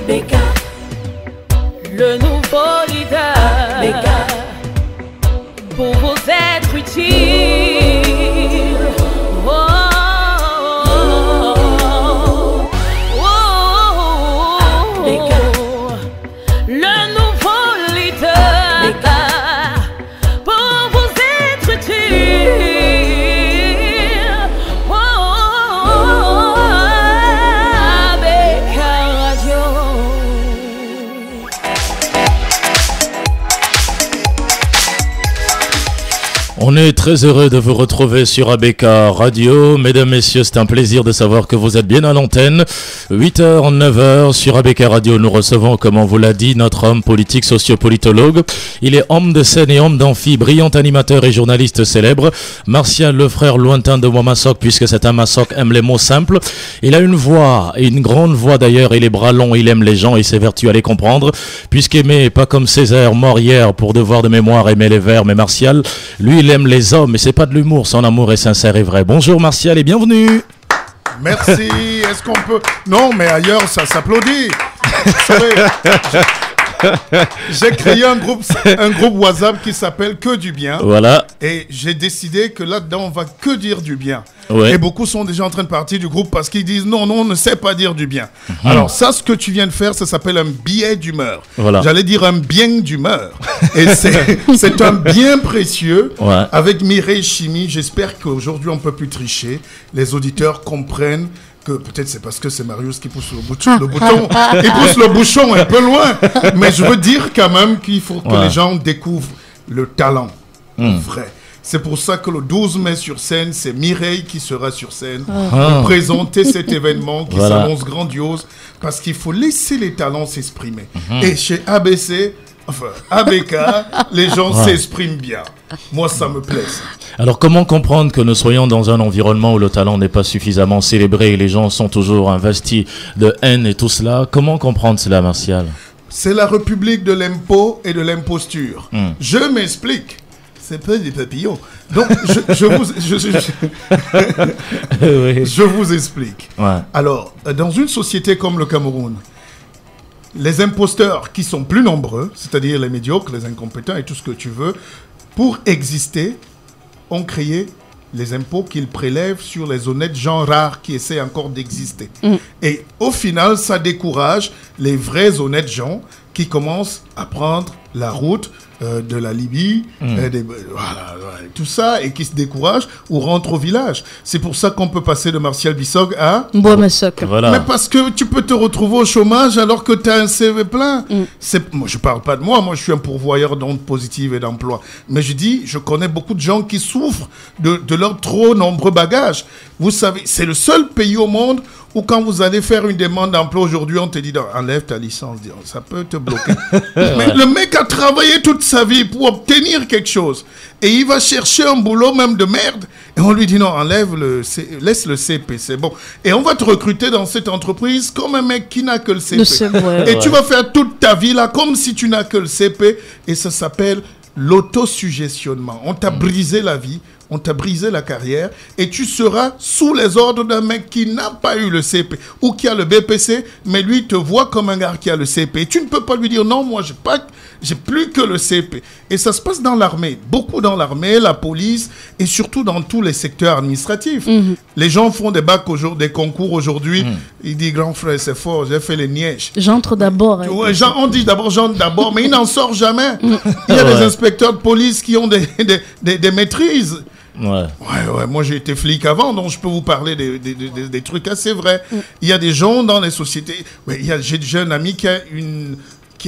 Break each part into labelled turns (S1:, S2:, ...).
S1: Beka,
S2: le nouveau leader,
S1: Beka,
S2: pour vous être utile. Oh, oh, oh,
S1: Beka,
S2: le nouveau leader,
S1: Beka,
S2: pour vous être utile. Oh, Beka Radio.
S3: On est très heureux de vous retrouver sur ABK Radio. Mesdames, messieurs, c'est un plaisir de savoir que vous êtes bien à l'antenne. 8h, 9h sur ABK Radio. Nous recevons, comme on vous l'a dit, notre homme politique sociopolitologue. Il est homme de scène et homme d'amphi, brillant animateur et journaliste célèbre. Martial, le frère lointain de Wamasok, puisque c'est un Masok, aime les mots simples. Il a une voix, et une grande voix d'ailleurs, et les bras longs, il aime les gens et ses vertus à les comprendre. Puisqu'aimer, pas comme Césaire, mort hier, pour devoir de mémoire aimer les vers, mais Martial, lui, il aime les hommes, et c'est pas de l'humour, son amour est sincère et vrai. Bonjour Martial et bienvenue.
S4: Merci. Est-ce qu'on peut... Non, mais ailleurs, ça s'applaudit. Vous savez, j'ai créé un groupe WhatsApp qui s'appelle Que du bien.
S3: Voilà.
S4: Et j'ai décidé que là-dedans, on va que dire du bien.
S3: Ouais.
S4: Et beaucoup sont déjà en train de partir du groupe parce qu'ils disent non, on ne sait pas dire du bien. Alors ça, ce que tu viens de faire, ça s'appelle un billet d'humeur.
S3: Voilà.
S4: J'allais dire un bien d'humeur. Et c'est un bien précieux.
S3: Ouais.
S4: Avec Mireille Chimie, j'espère qu'aujourd'hui, on ne peut plus tricher. Les auditeurs comprennent que peut-être c'est parce que c'est Marius qui pousse le bouton. Il pousse le bouchon un peu loin. Mais je veux dire quand même qu'il faut que les gens découvrent le talent vrai. C'est pour ça que le 12 mai sur scène, c'est Mireille qui sera sur scène pour présenter cet événement qui s'annonce grandiose parce qu'il faut laisser les talents s'exprimer. Et chez ABC, enfin ABK, les gens s'expriment bien. Moi, ça me plaît. Ça.
S3: Alors comment comprendre que nous soyons dans un environnement où le talent n'est pas suffisamment célébré et les gens sont toujours investis de haine et tout cela? Comment comprendre cela, Martial?
S4: C'est la république de l'impôt et de l'imposture. Je m'explique. C'est pas des papillons. Donc, je vous explique.
S3: Ouais.
S4: Alors, dans une société comme le Cameroun, les imposteurs qui sont plus nombreux, c'est-à-dire les médiocres, les incompétents et tout ce que tu veux, pour exister, ont créé les impôts qu'ils prélèvent sur les honnêtes gens rares qui essaient encore d'exister. Et au final, ça décourage les vrais honnêtes gens qui commencent à prendre la route de la Libye, tout ça, et qui se découragent ou rentrent au village. C'est pour ça qu'on peut passer de Martial Bissog à...
S5: Wamasok.
S3: Voilà.
S4: Mais parce que tu peux te retrouver au chômage alors que tu as un CV plein. Moi, je parle pas de moi je suis un pourvoyeur d'ondes positives et d'emploi. Mais je connais beaucoup de gens qui souffrent de leurs trop nombreux bagages. Vous savez, c'est le seul pays au monde où quand vous allez faire une demande d'emploi aujourd'hui, on te dit enlève ta licence, ça peut te bloquer. Mais le mec a travaillé toute sa vie pour obtenir quelque chose. Et il va chercher un boulot même de merde. Et on lui dit non, laisse le CP, c'est bon. Et on va te recruter dans cette entreprise comme un mec qui n'a que le CP. Et tu vas faire toute ta vie là comme si tu n'as que le CP. Et ça s'appelle l'autosuggestionnement. On t'a brisé la vie. On t'a brisé la carrière et tu seras sous les ordres d'un mec qui n'a pas eu le CP ou qui a le BPC, mais lui te voit comme un gars qui a le CP. Et tu ne peux pas lui dire non, moi j'ai plus que le CP. Et ça se passe dans l'armée, beaucoup dans l'armée, la police et surtout dans tous les secteurs administratifs. Les gens font des bacs des concours aujourd'hui. Il dit grand frère, c'est fort, j'ai fait les nièges.
S5: J'entre d'abord.
S4: On dit j'entre d'abord, mais il n'en sort jamais. Il y a des inspecteurs de police qui ont des maîtrises. Ouais, moi j'ai été flic avant, donc je peux vous parler des trucs assez vrais. Il y a des gens dans les sociétés. J'ai un ami qui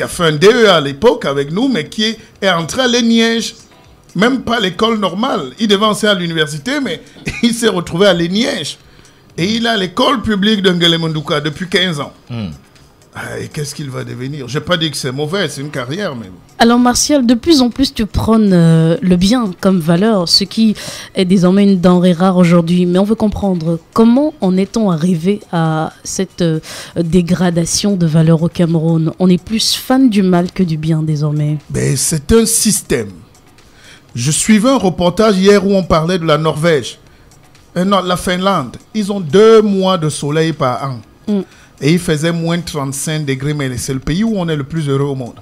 S4: a fait un DE à l'époque avec nous, mais qui est entré à l'ENIEJ. Même pas l'école normale. Il devait enseigner à l'université, mais il s'est retrouvé à l'ENIEJ. Et il a l'école publique de Ngelemunduka depuis 15 ans. Et qu'est-ce qu'il va devenir? Je n'ai pas dit que c'est mauvais, c'est une carrière. Mais...
S5: Alors Martial, de plus en plus tu prônes le bien comme valeur, ce qui est désormais une denrée rare aujourd'hui. Mais on veut comprendre comment en est-on arrivé à cette dégradation de valeur au Cameroun? On est plus fan du mal que du bien désormais.
S4: Ben, c'est un système. Je suivais un reportage hier où on parlait de la Norvège. La Finlande, ils ont 2 mois de soleil par an. et il faisait moins de 35 degrés, mais c'est le pays où on est le plus heureux au monde.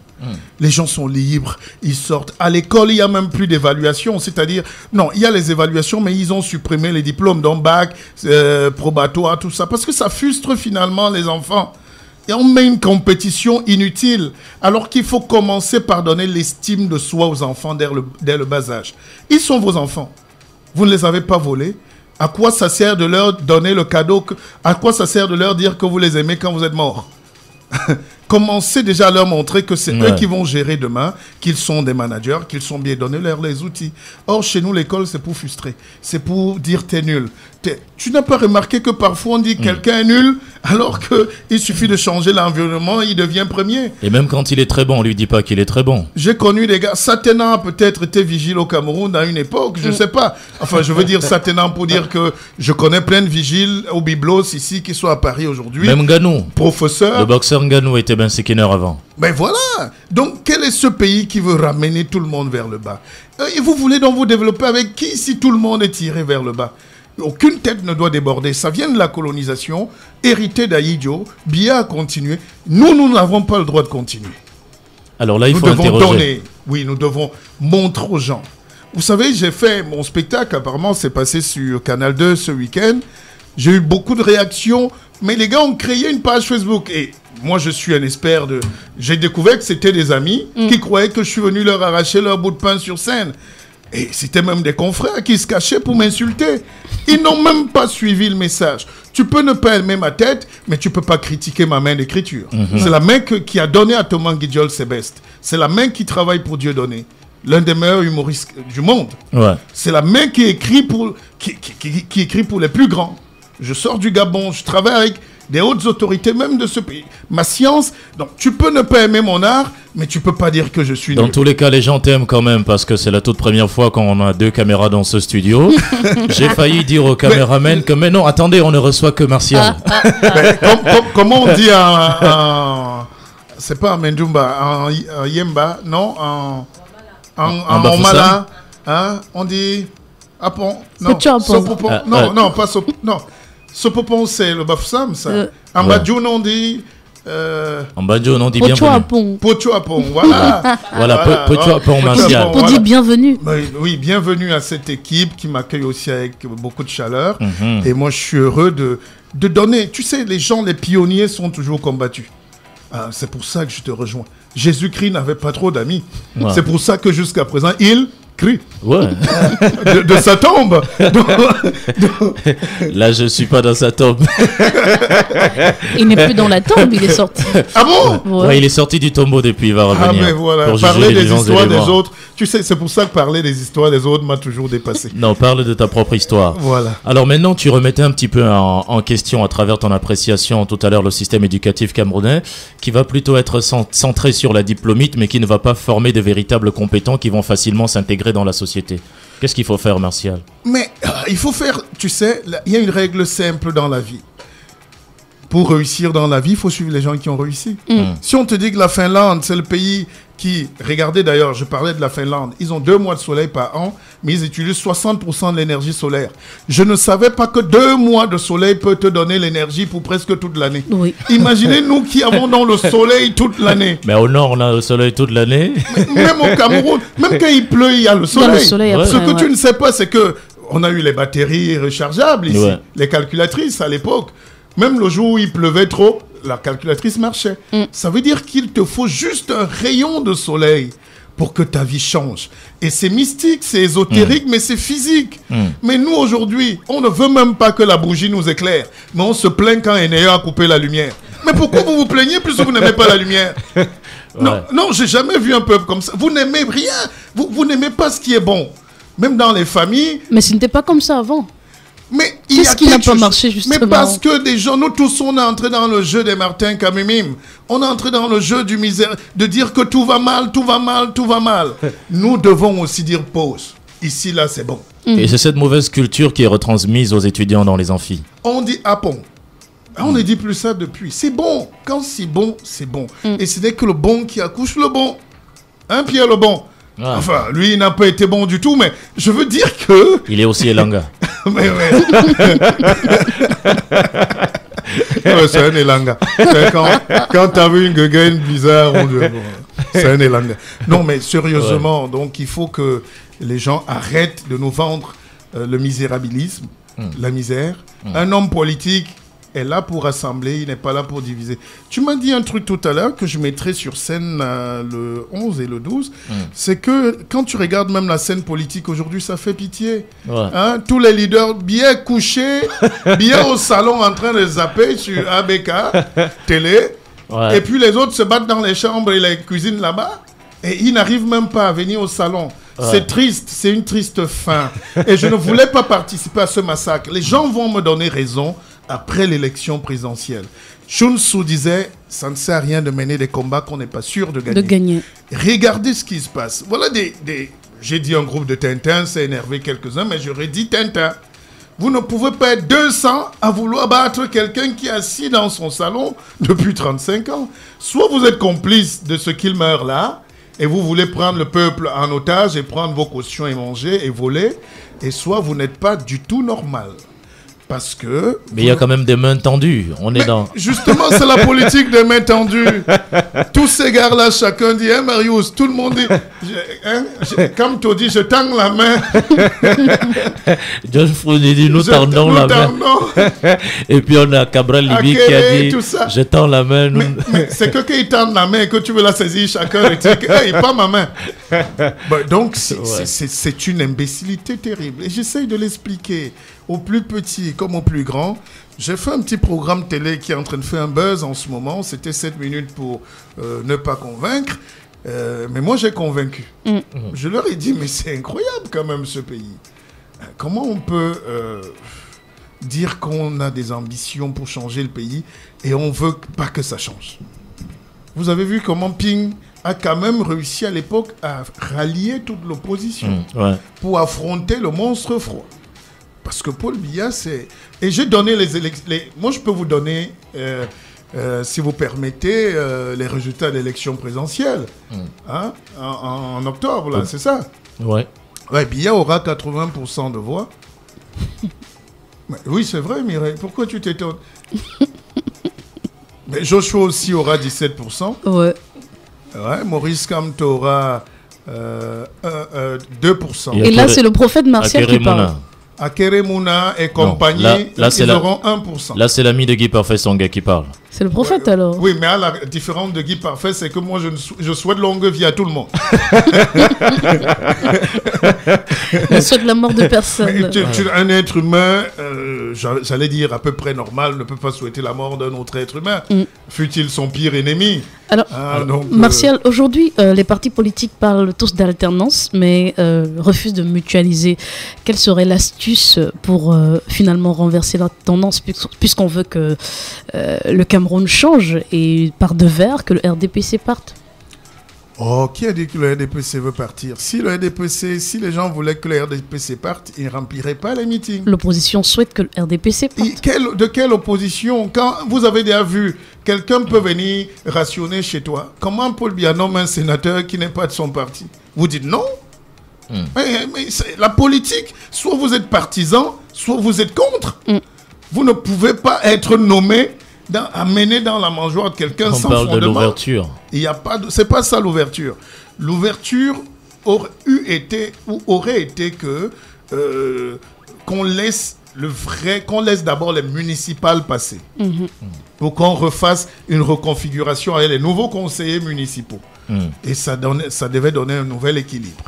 S4: Les gens sont libres, ils sortent. À l'école, il n'y a même plus d'évaluation, c'est-à-dire, non, il y a les évaluations, mais ils ont supprimé les diplômes, donc bac, probatoire, tout ça, parce que ça frustre finalement les enfants. Et on met une compétition inutile, alors qu'il faut commencer par donner l'estime de soi aux enfants dès le bas âge. Ils sont vos enfants. Vous ne les avez pas volés. À quoi ça sert de leur donner le cadeau à quoi ça sert de leur dire que vous les aimez quand vous êtes morts? Commencez déjà à leur montrer que c'est eux qui vont gérer demain, qu'ils sont des managers, qu'ils sont bien donnés leur les outils. Or, chez nous, l'école, c'est pour frustrer. C'est pour dire t'es nul. Tu n'as pas remarqué que parfois on dit quelqu'un est nul, alors qu'il suffit de changer l'environnement, il devient premier.
S3: Et même quand il est très bon, on lui dit pas qu'il est très bon.
S4: J'ai connu des gars, Satena a peut-être été vigile au Cameroun à une époque, je sais pas. Enfin, je veux dire Satena pour dire que je connais plein de vigiles au Biblos ici qui sont à Paris aujourd'hui.
S3: Même Ganou.
S4: Professeur.
S3: Le boxeur Ganou était Ben Sekiner avant.
S4: Ben voilà. Donc, quel est ce pays qui veut ramener tout le monde vers le bas? Et vous voulez donc vous développer avec qui si tout le monde est tiré vers le bas? Aucune tête ne doit déborder. Ça vient de la colonisation, hérité d'Aïdjo. Biya a continué. Nous n'avons pas le droit de continuer.
S3: Alors là, il
S4: nous
S3: faut
S4: devons
S3: interroger.
S4: donner. Oui, nous devons montrer aux gens. Vous savez, j'ai fait mon spectacle, apparemment, c'est passé sur Canal 2 ce week-end. J'ai eu beaucoup de réactions, mais les gars ont créé une page Facebook. Et moi, je suis un expert de... J'ai découvert que c'était des amis qui croyaient que je suis venu leur arracher leur bout de pain sur scène. Et c'était même des confrères qui se cachaient pour m'insulter. Ils n'ont même pas suivi le message. Tu peux ne pas aimer ma tête, mais tu peux pas critiquer ma main d'écriture. C'est la main qui a donné à Thomas Guidjol Sebest. C'est la main qui travaille pour Dieudonné, l'un des meilleurs humoristes du monde.
S3: Ouais.
S4: C'est la main qui écrit pour les plus grands. Je sors du Gabon, je travaille avec des hautes autorités même de ce pays. Ma science, donc tu peux ne pas aimer mon art, mais tu peux pas dire que je suis nul.
S3: Dans tous les cas, les gens t'aiment quand même parce que c'est la toute première fois qu'on a 2 caméras dans ce studio. J'ai failli dire au caméraman que mais non, attendez, on ne reçoit que Martial.
S4: Ben, comment on dit c'est pas en Mendumba, en Yemba, non, en
S3: Bafoussam.
S4: Mala, hein, on dit Apon, non,
S5: Pocho Apon.
S4: Sopopon, non, pas Sopopon, non, Sopopon c'est le Bafoussam, ça. En Badjoun on dit
S3: En Badjo, on dit
S5: Pocho
S3: bienvenue.
S5: Apon.
S4: Pocho Apon, voilà.
S3: Voilà, Pocho Apon Martial.
S5: Pour dire bienvenue.
S4: Oui, bienvenue à cette équipe qui m'accueille aussi avec beaucoup de chaleur. Et moi, je suis heureux de donner. Tu sais, les gens, les pionniers sont toujours combattus. Ah, c'est pour ça que je te rejoins. Jésus-Christ n'avait pas trop d'amis.
S3: Ouais.
S4: C'est pour ça que jusqu'à présent, il crie
S3: Ouais.
S4: de sa tombe.
S3: Là, je suis pas dans sa tombe.
S5: Il n'est plus dans la tombe, il est sorti.
S4: Ah bon?
S5: Ouais.
S3: Ouais, il est sorti du tombeau depuis, il va
S4: Ah
S3: revenir.
S4: mais voilà,
S3: pour juger
S4: parler
S3: les
S4: des
S3: vivants et
S4: histoires
S3: les
S4: des
S3: morts.
S4: autres. Tu sais, c'est pour ça que parler des histoires des autres m'a toujours dépassé.
S3: Non, parle de ta propre histoire.
S4: Voilà.
S3: Alors maintenant, tu remettais un petit peu en question à travers ton appréciation tout à l'heure le système éducatif camerounais qui va plutôt être centré sur la diplômite mais qui ne va pas former de véritables compétents qui vont facilement s'intégrer dans la société. Qu'est-ce qu'il faut faire, Martial?
S4: Mais il faut faire, tu sais, il y a une règle simple dans la vie. Pour réussir dans la vie, il faut suivre les gens qui ont réussi. Si on te dit que la Finlande, c'est le pays qui... Regardez d'ailleurs, je parlais de la Finlande. Ils ont 2 mois de soleil par an, mais ils utilisent 60% de l'énergie solaire. Je ne savais pas que 2 mois de soleil peut te donner l'énergie pour presque toute l'année.
S5: Oui.
S4: Imaginez nous qui avons dans le soleil toute l'année.
S3: Mais au nord, on a le soleil toute l'année.
S4: Même au Cameroun, même quand il pleut, il y a le soleil.
S5: Il y a le soleil
S3: Ouais.
S5: après,
S4: Ce que
S5: ouais.
S4: tu ne sais pas, c'est que on a eu les batteries rechargeables ici,
S3: Ouais.
S4: les calculatrices à l'époque. Même le jour où il pleuvait trop, la calculatrice marchait. Ça veut dire qu'il te faut juste un rayon de soleil pour que ta vie change. Et c'est mystique, c'est ésotérique, mais c'est physique. Mais nous, aujourd'hui, on ne veut même pas que la bougie nous éclaire. Mais on se plaint quand Enea a coupé la lumière. Mais pourquoi vous vous plaignez puisque vous n'aimez pas la lumière? Non, non, j'ai jamais vu un peuple comme ça. Vous n'aimez rien. Vous n'aimez pas ce qui est bon. Même dans les familles.
S5: Mais ce n'était pas comme ça avant.
S4: Mais il y a
S5: Qu'est-ce qui n'a
S4: quelque
S5: pas
S4: chose-
S5: marché, justement?
S4: Mais parce que des gens, nous tous, on est entrés dans le jeu des Martin Kamimim. On est entré dans le jeu du misère, de dire que tout va mal, tout va mal, tout va mal. Nous devons aussi dire pause. Ici, là, c'est bon.
S3: Et c'est cette mauvaise culture qui est retransmise aux étudiants dans les amphis.
S4: On dit apon. On ne dit plus ça depuis. C'est bon. Quand c'est bon, c'est bon. Et ce n'est que le bon qui accouche le bon. Hein, Pierre le bon?
S3: Ah.
S4: Enfin, lui, il n'a pas été bon du tout, mais je veux dire que...
S3: Il est aussi Elanga.
S4: Mais ouais. Ouais, c'est un Elanga. Quand tu as vu une gueule bizarre, on dit, bon, c'est un Elanga. Non, mais sérieusement, donc il faut que les gens arrêtent de nous vendre le misérabilisme, la misère. Un homme politique est là pour rassembler, il n'est pas là pour diviser. Tu m'as dit un truc tout à l'heure que je mettrai sur scène le 11 et le 12. C'est que quand tu regardes même la scène politique aujourd'hui, ça fait pitié.
S3: Ouais.
S4: Hein? Tous les leaders bien couchés, bien au salon en train de zapper sur ABK, télé.
S3: Ouais.
S4: Et puis les autres se battent dans les chambres et les cuisines là-bas. Et ils n'arrivent même pas à venir au salon.
S3: Ouais.
S4: C'est triste, c'est une triste fin. Et je ne voulais pas participer à ce massacre. Les gens vont me donner raison après l'élection présidentielle. Sun Tzu disait, ça ne sert à rien de mener des combats qu'on n'est pas sûr de gagner. Regardez ce qui se passe. Voilà j'ai dit un groupe de Tintin, c'est énervé quelques-uns, mais j'aurais dit Tintin. Vous ne pouvez pas être 200 à vouloir battre quelqu'un qui est assis dans son salon depuis 35 ans. Soit vous êtes complice de ce qu'il meurt là, et vous voulez prendre le peuple en otage et prendre vos cautions et manger et voler, et soit vous n'êtes pas du tout normal. Parce que...
S3: Mais il y a quand même des mains tendues. On est dans...
S4: Justement, c'est la politique des mains tendues. Tous ces gars-là, chacun dit, hein, Marius, tout le monde dit, comme tu dis, je tends la main.
S3: John Founi dit, nous tendons la main. Et puis on a Cabral Libi qui a dit, je tends la main.
S4: Mais c'est que quand ils tendent la main et que tu veux la saisir, chacun retire que, hey, pas ma main. Donc, c'est une imbécilité terrible. Et j'essaye de l'expliquer aux plus petits comme aux plus grands. J'ai fait un petit programme télé qui est en train de faire un buzz en ce moment. C'était 7 minutes pour ne pas convaincre. Mais moi, j'ai convaincu. Je leur ai dit, mais c'est incroyable quand même ce pays. Comment on peut dire qu'on a des ambitions pour changer le pays et on veut pas que ça change? Vous avez vu comment Ping a quand même réussi à l'époque à rallier toute l'opposition pour affronter le monstre froid. Parce que Paul Biya, c'est... Et j'ai donné moi, je peux vous donner, si vous permettez, les résultats de l'élection présidentielle. Hein? En octobre, là, c'est ça?
S3: Ouais.
S4: Ouais, Biya aura 80% de voix. Mais, oui, c'est vrai, Mireille. Pourquoi tu t'étonnes? Mais Joshua aussi aura 17%.
S5: Ouais.
S4: Ouais, Maurice Kamto aura 2%.
S5: Et là, c'est le prophète Martial qui parle.
S4: Akere Mouna et compagnie, ils auront 1%.
S3: Là, c'est l'ami de Guy Parfait, son gars qui parle.
S5: C'est le prophète alors.
S4: Oui, mais la différence de Guy Parfait, c'est que moi, je souhaite longue vie à tout le monde.
S5: Je souhaite la mort de personne.
S4: Un être humain, j'allais dire à peu près normal, ne peut pas souhaiter la mort d'un autre être humain, fût-il son pire ennemi.
S5: Alors, Martial, aujourd'hui, les partis politiques parlent tous d'alternance, mais refusent de mutualiser. Quelle serait l'astuce pour finalement renverser la tendance, puisqu'on veut que le Cameroun change et par devers que le RDPC parte?
S4: Oh, qui a dit que le RDPC veut partir? Si les gens voulaient que le RDPC parte, ils ne rempliraient pas les meetings.
S5: L'opposition souhaite que le RDPC parte.
S4: De quelle opposition? Quand vous avez déjà vu, quelqu'un peut venir rationner chez toi. Comment Paul Biya nomme un sénateur qui n'est pas de son parti? Vous dites non? Mais la politique, soit vous êtes partisan, soit vous êtes contre. Vous ne pouvez pas être nommé amené dans la mangeoire de quelqu'un sans fondement. On parle de l'ouverture. C'est pas ça l'ouverture. L'ouverture aurait été que qu'on laisse d'abord les municipales passer. Pour qu'on refasse une reconfiguration avec les nouveaux conseillers municipaux. Et ça devait donner un nouvel équilibre.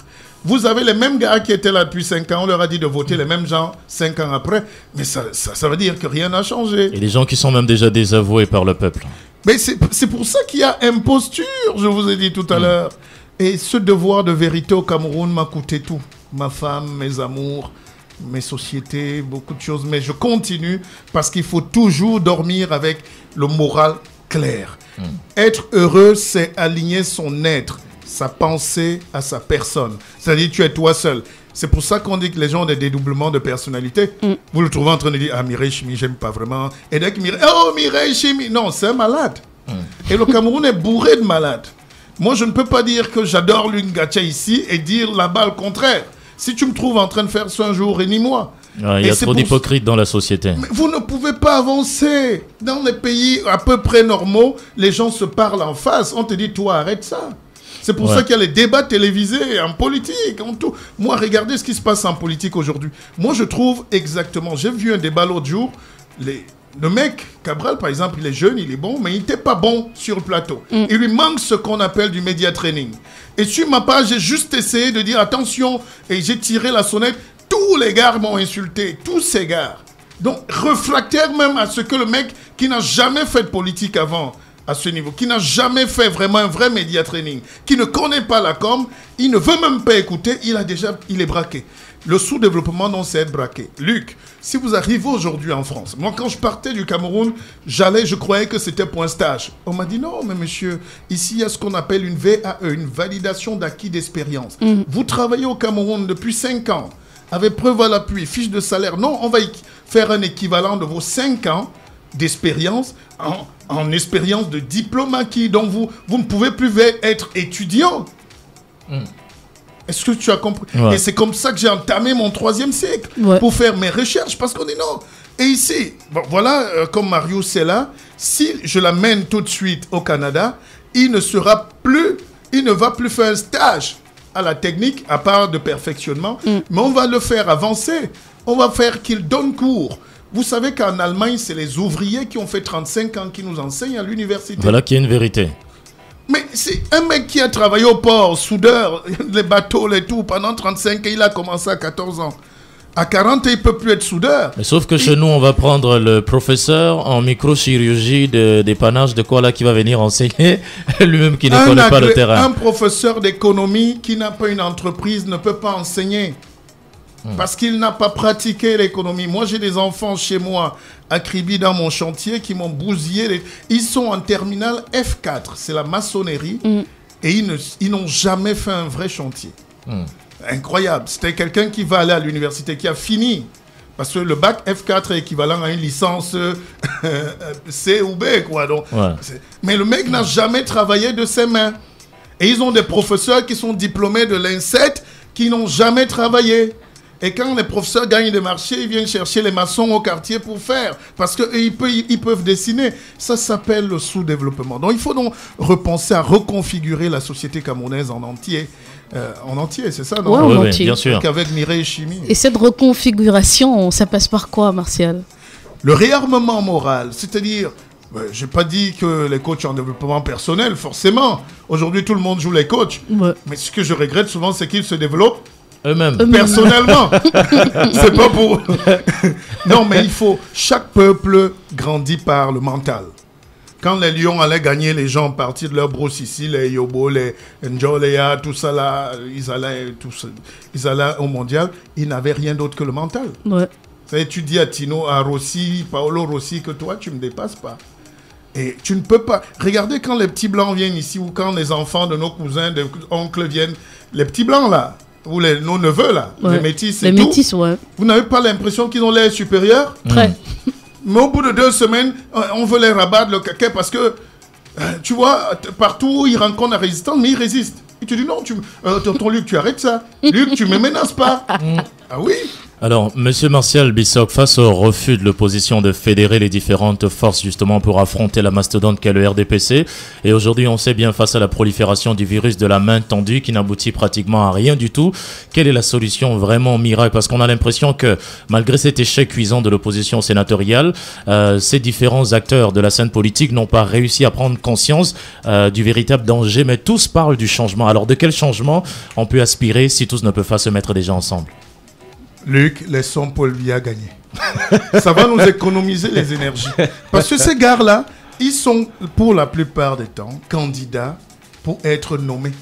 S4: Vous avez les mêmes gars qui étaient là depuis 5 ans, on leur a dit de voter les mêmes gens 5 ans après, mais ça veut dire que rien n'a changé.
S3: Et les gens qui sont même déjà désavoués par le peuple.
S4: Mais c'est pour ça qu'il y a imposture, je vous ai dit tout à l'heure. Et ce devoir de vérité au Cameroun m'a coûté tout. Ma femme, mes amours, mes sociétés, beaucoup de choses. Mais je continue parce qu'il faut toujours dormir avec le moral clair. Être heureux, c'est aligner son être, sa pensée à sa personne. C'est-à-dire, tu es toi seul. C'est pour ça qu'on dit que les gens ont des dédoublements de personnalité. Vous le trouvez en train de dire, ah, Mireille Chimi, j'aime pas vraiment. Et dès que Mireille Chimi, non, c'est un malade. Et le Cameroun est bourré de malades. Moi, je ne peux pas dire que j'adore l'Ungacha ici et dire là-bas le contraire. Si tu me trouves en train de faire ça un jour, réunis-moi.
S3: Il y a trop d'hypocrites dans la société.
S4: Mais vous ne pouvez pas avancer. Dans les pays à peu près normaux, les gens se parlent en face. On te dit, toi, arrête ça. C'est pour ça qu'il y a les débats télévisés en politique, en tout. Moi, regardez ce qui se passe en politique aujourd'hui. Moi, je trouve exactement... J'ai vu un débat l'autre jour. Le mec, Cabral, par exemple, il est jeune, il est bon, mais il n'était pas bon sur le plateau. Il lui manque ce qu'on appelle du média training. Et sur ma page, j'ai juste essayé de dire attention, et j'ai tiré la sonnette. Tous les gars m'ont insulté, tous ces gars. Donc, réfractaire même à ce que le mec qui n'a jamais fait de politique avant, à ce niveau, qui n'a jamais fait vraiment un vrai média training, qui ne connaît pas la com, il ne veut même pas écouter, il est braqué. Le sous-développement, non, c'est être braqué. Luc, si vous arrivez aujourd'hui en France, moi quand je partais du Cameroun, je croyais que c'était pour un stage. On m'a dit non, mais monsieur, ici il y a ce qu'on appelle une VAE, une validation d'acquis d'expérience. Vous travaillez au Cameroun depuis 5 ans, avec preuve à l'appui, fiche de salaire. Non, on va faire un équivalent de vos 5 ans d'expérience en expérience de diplôme acquis. Donc vous ne pouvez plus être étudiant. Est-ce que tu as compris? Et c'est comme ça que j'ai entamé mon 3e cycle pour faire mes recherches, parce qu'on dit non. Et ici, bon, voilà, comme Marius est là, si je l'amène tout de suite au Canada, il ne va plus faire un stage à la technique, à part de perfectionnement, mais on va le faire avancer. On va faire qu'il donne cours. Vous savez qu'en Allemagne, c'est les ouvriers qui ont fait 35 ans qui nous enseignent à l'université.
S3: Voilà qui est une vérité.
S4: Mais c'est un mec qui a travaillé au port, soudeur, les bateaux, les tout, pendant 35 ans, il a commencé à 14 ans. À 40 ans, il ne peut plus être soudeur.
S3: Mais sauf que chez nous, on va prendre le professeur en microchirurgie dépannage de quoi là qui va venir enseigner, lui-même qui ne connaît pas le terrain.
S4: Un professeur d'économie qui n'a pas une entreprise ne peut pas enseigner. Parce qu'il n'a pas pratiqué l'économie. Moi, j'ai des enfants chez moi, à Kribi, dans mon chantier, qui m'ont bousillé. Ils sont en terminale F4, c'est la maçonnerie, et ils n'ont jamais fait un vrai chantier. Incroyable. C'était quelqu'un qui va aller à l'université, qui a fini. Parce que le bac F4 est équivalent à une licence C ou B, quoi. Donc, mais le mec n'a jamais travaillé de ses mains. Et ils ont des professeurs qui sont diplômés de l'INSET, qui n'ont jamais travaillé. Et quand les professeurs gagnent des marchés, ils viennent chercher les maçons au quartier pour faire. Parce qu'ils peuvent dessiner. Ça s'appelle le sous-développement. Donc il faut donc repenser à reconfigurer la société camerounaise en entier. C'est ça, non?
S5: Oui,
S3: bien sûr.
S4: Avec Mireille Chimie.
S5: Et cette reconfiguration, ça passe par quoi, Martial?
S4: Le réarmement moral, c'est-à-dire... je n'ai pas dit que les coachs en développement personnel, forcément. Aujourd'hui, tout le monde joue les coachs. Mais ce que je regrette souvent, c'est qu'ils se développent
S3: eux-mêmes.
S4: Personnellement. C'est pas pour... Non, mais il faut... Chaque peuple grandit par le mental. Quand les lions allaient gagner, les gens partir de leur brousse ici, les Yobo, les Njolea, tout ça là, ils allaient au mondial, ils n'avaient rien d'autre que le mental. Tu dis à Tino, à Rossi, Paolo Rossi, que toi, tu ne me dépasses pas. Et tu ne peux pas... Regardez quand les petits blancs viennent ici, ou quand les enfants de nos cousins, de oncles viennent, les petits blancs là, ou nos neveux là, les métis, c'est tout.
S5: Métis, vous
S4: n'avez pas l'impression qu'ils ont l'air supérieurs?
S5: Très.
S4: Mais au bout de 2 semaines, on veut les rabattre le caquet parce que, tu vois, partout ils rencontrent la résistance, mais ils résistent. Et tu dis non, tonton Luc, tu arrêtes ça. Luc, tu ne me menaces pas. Ah oui.
S3: Alors, Monsieur Martial Bissok, face au refus de l'opposition de fédérer les différentes forces justement pour affronter la mastodonte qu'est le RDPC, et aujourd'hui on sait bien face à la prolifération du virus de la main tendue qui n'aboutit pratiquement à rien du tout, quelle est la solution vraiment miracle? Parce qu'on a l'impression que malgré cet échec cuisant de l'opposition sénatoriale, ces différents acteurs de la scène politique n'ont pas réussi à prendre conscience du véritable danger, mais tous parlent du changement. Alors de quel changement on peut aspirer si tous ne peuvent pas se mettre déjà ensemble?
S4: Luc, laissons Paul Biya gagner. Ça va nous économiser les énergies. Parce que ces gars-là, ils sont pour la plupart des temps candidats pour être nommés.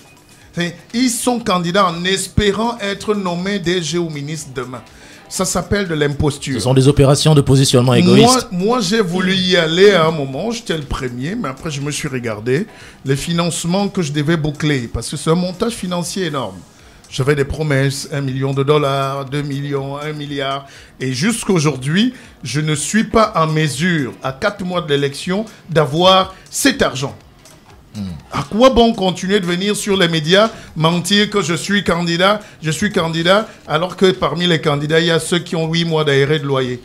S4: Ils sont candidats en espérant être nommés DG ou ministre demain. Ça s'appelle de l'imposture.
S3: Ce sont des opérations de positionnement égoïste.
S4: Moi, j'ai voulu y aller à un moment, j'étais le premier, mais après je me suis regardé les financements que je devais boucler, parce que c'est un montage financier énorme. J'avais des promesses, $1 million, 2 millions, 1 milliard. Et jusqu'aujourd'hui, je ne suis pas en mesure, à 4 mois de l'élection, d'avoir cet argent. À quoi bon continuer de venir sur les médias, mentir que je suis candidat, alors que parmi les candidats, il y a ceux qui ont 8 mois d'arrêt de loyer.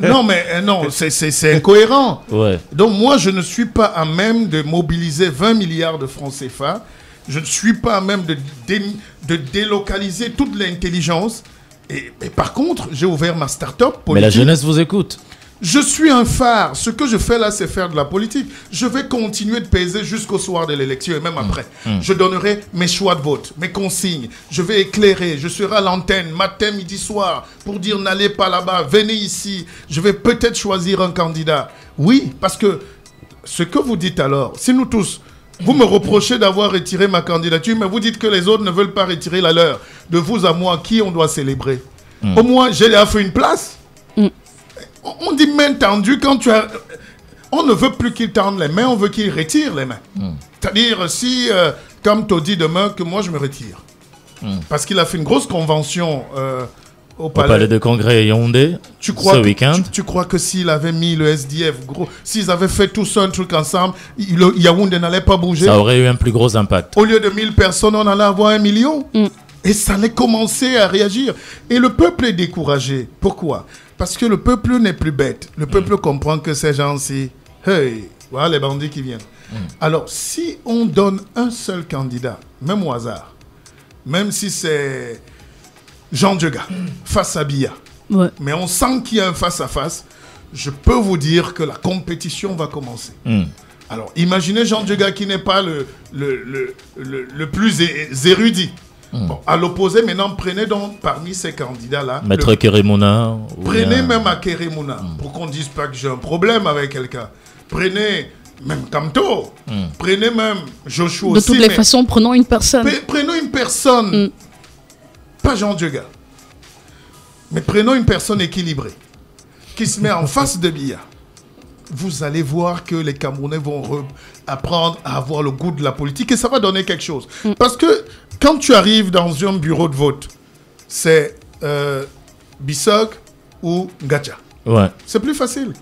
S4: Non, c'est incohérent.
S3: Ouais.
S4: Donc moi, je ne suis pas à même de mobiliser 20 milliards de francs CFA. Je ne suis pas à même de délocaliser toute l'intelligence. Et par contre, j'ai ouvert ma start-up politique.
S3: Mais la jeunesse vous écoute.
S4: Je suis un phare. Ce que je fais là, c'est faire de la politique. Je vais continuer de peser jusqu'au soir de l'élection et même après. Je donnerai mes choix de vote, mes consignes. Je vais éclairer. Je serai à l'antenne matin, midi, soir pour dire n'allez pas là-bas, venez ici. Je vais peut-être choisir un candidat. Oui, parce que ce que vous dites alors, si nous tous, vous me reprochez d'avoir retiré ma candidature, mais vous dites que les autres ne veulent pas retirer la leur. De vous à moi, qui on doit célébrer? Au moins, j'ai déjà fait une place. On dit main tendue quand tu as... On ne veut plus qu'il tende les mains, on veut qu'il retire les mains. C'est-à-dire, si, comme tu dis demain, que moi je me retire. Parce qu'il a fait une grosse convention au palais
S3: de congrès Yaoundé ce week-end.
S4: Tu crois que s'il avait mis le SDF, gros, s'ils avaient fait tout ça, un truc ensemble, Yaoundé n'allait pas bouger?
S3: Ça aurait eu un plus gros impact.
S4: Au lieu de 1000 personnes, on allait avoir 1 million. Et ça allait commencer à réagir. Et le peuple est découragé. Pourquoi? Parce que le peuple n'est plus bête. Le peuple comprend que ces gens-ci, hey, voilà les bandits qui viennent. Alors, si on donne un seul candidat, même au hasard, même si c'est Jean Dieuga face à Biya, mais on sent qu'il y a un face-à-face, je peux vous dire que la compétition va commencer. Alors, imaginez Jean Dieuga qui n'est pas le plus érudit. Bon, à l'opposé, maintenant, prenez donc parmi ces candidats-là...
S3: Maître Kérémouna.
S4: Prenez même à Kérémouna, pour qu'on ne dise pas que j'ai un problème avec quelqu'un. Prenez même Kamto. Prenez même Joshua aussi.
S5: De toutes les façons, prenons une personne.
S4: Prenons une personne. Pas Jean Dieuga. Mais prenons une personne équilibrée. Qui se met en face de Biya. Vous allez voir que les Camerounais vont apprendre à avoir le goût de la politique et ça va donner quelque chose. Parce que quand tu arrives dans un bureau de vote, c'est Bissok ou Ngacha. C'est plus facile.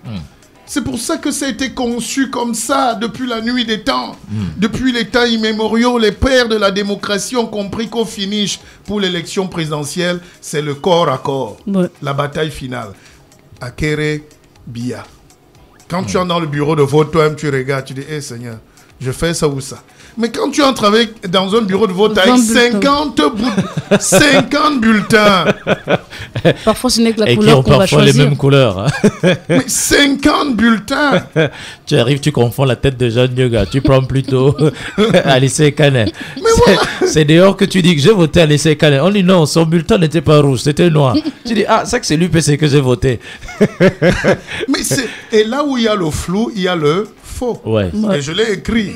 S4: C'est pour ça que ça a été conçu comme ça depuis la nuit des temps. Depuis les temps immémoriaux, les pères de la démocratie ont compris qu'au finish, pour l'élection présidentielle, c'est le corps à corps. La bataille finale. Akere, Biya. Quand tu entres dans le bureau de vote, toi-même, tu regardes, tu dis, hé Seigneur, je fais ça ou ça. Mais quand tu entres dans un bureau de vote avec 50 bulletins.
S5: Parfois, ce n'est que la
S3: et
S5: couleur qu'on va
S3: parfois
S5: choisir.
S3: les mêmes couleurs.
S4: Mais 50 bulletins.
S3: Tu arrives, tu confonds la tête de Jean Dieuga. Tu prends plutôt Alice Kané. C'est dehors que tu dis que j'ai voté Alice Kané. On dit non, son bulletin n'était pas rouge, c'était noir. Tu dis, ah, ça que c'est l'UPC que j'ai voté.
S4: Mais et là où il y a le flou, il y a le faux. Et je l'ai écrit.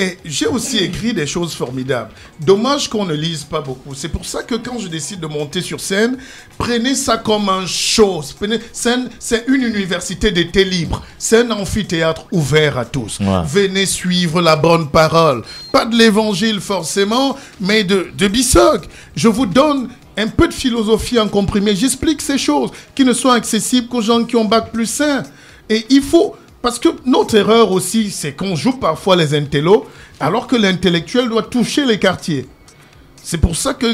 S4: Et j'ai aussi écrit des choses formidables. Dommage qu'on ne lise pas beaucoup. C'est pour ça que quand je décide de monter sur scène, prenez ça comme un show. C'est une université d'été libre. C'est un amphithéâtre ouvert à tous. Venez suivre la bonne parole. Pas de l'évangile forcément, mais de Bissok. Je vous donne un peu de philosophie en comprimé. J'explique ces choses qui ne sont accessibles qu'aux gens qui ont bac plus 5. Et il faut... Parce que notre erreur aussi, c'est qu'on joue parfois les intellos, alors que l'intellectuel doit toucher les quartiers. C'est pour ça que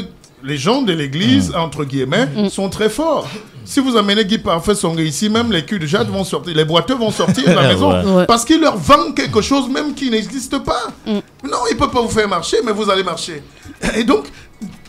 S4: les gens de l'église, entre guillemets, sont très forts. Si vous amenez Guy Parfait Songhé ici, même les culs de jade vont sortir, les boiteux vont sortir de la maison, parce qu'ils leur vendent quelque chose même qui n'existe pas. Non, ils ne peuvent pas vous faire marcher, mais vous allez marcher. Et donc,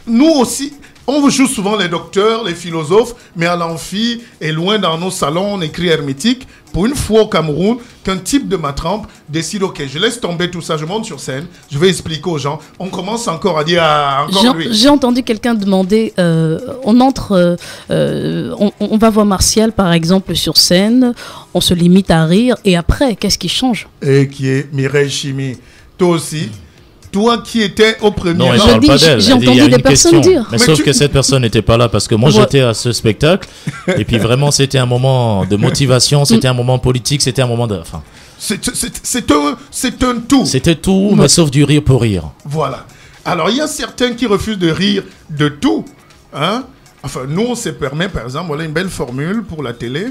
S4: nous aussi... On joue souvent les docteurs, les philosophes, mais à l'amphi et loin dans nos salons, on écrit hermétique. Pour une fois au Cameroun, qu'un type de ma trempe décide, ok, je laisse tomber tout ça, je monte sur scène, je vais expliquer aux gens. On commence encore à dire, encore lui.
S5: J'ai entendu quelqu'un demander, on entre, on va voir Martial par exemple sur scène, on se limite à rire, et après, qu'est-ce qui change?
S4: Et qui est Mireille Chimi. Toi aussi. Toi qui étais au premier
S3: non,
S4: rang.
S5: J'ai entendu des personnes dire.
S3: Mais sauf que cette personne n'était pas là parce que moi j'étais à ce spectacle. Et puis vraiment c'était un moment de motivation, c'était un moment politique, c'était un moment de... Enfin,
S4: c'est un tout.
S3: C'était tout, mais sauf du rire pour rire.
S4: Voilà. Alors il y a certains qui refusent de rire de tout. Hein? Enfin, nous, on se permet, par exemple, voilà une belle formule pour la télé.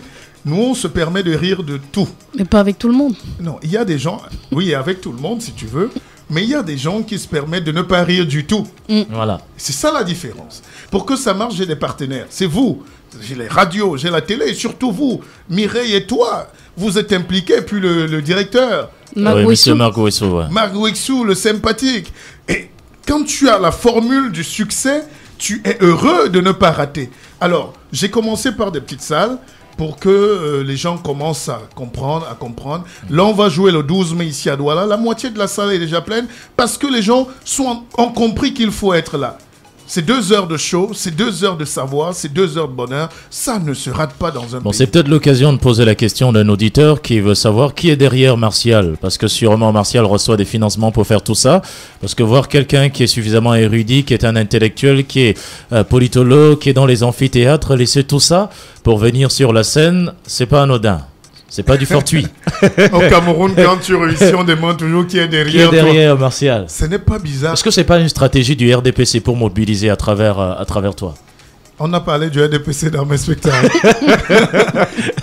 S4: Nous, on se permet de rire de tout.
S5: Mais pas avec tout le monde.
S4: Non, il y a des gens, oui, avec tout le monde, si tu veux, mais il y a des gens qui se permettent de ne pas rire du tout.
S3: Voilà.
S4: C'est ça la différence. Pour que ça marche, j'ai des partenaires. C'est vous. J'ai les radios, j'ai la télé, et surtout vous, Mireille et toi. Vous êtes impliqués, puis le directeur.
S5: Marc
S3: Oui,
S5: Wessou.
S3: monsieur Marc Wessou, ouais.
S4: Marc Wessou, le sympathique. Et quand tu as la formule du succès, tu es heureux de ne pas rater. Alors, j'ai commencé par des petites salles pour que les gens commencent à comprendre. Là, on va jouer le 12 mai ici à Douala. La moitié de la salle est déjà pleine parce que les gens ont compris qu'il faut être là. C'est 2 heures de show, c'est 2 heures de savoir, c'est 2 heures de bonheur. Ça ne se rate pas dans un
S3: Bon,
S4: pays.
S3: c'est peut-être l'occasion de poser la question d'un auditeur qui veut savoir qui est derrière Martial. Parce que sûrement Martial reçoit des financements pour faire tout ça. Parce que voir quelqu'un qui est suffisamment érudit, qui est un intellectuel, qui est politologue, qui est dans les amphithéâtres, laisser tout ça pour venir sur la scène, c'est pas anodin. C'est pas du fortuit.
S4: Au Cameroun, quand tu réussis, on demande toujours qui est
S3: Qui est
S4: derrière toi.
S3: derrière Martial?
S4: Ce n'est pas bizarre.
S3: Est-ce que c'est pas une stratégie du RDPC pour mobiliser à travers toi?
S4: On a parlé du RDPC dans mes spectacles.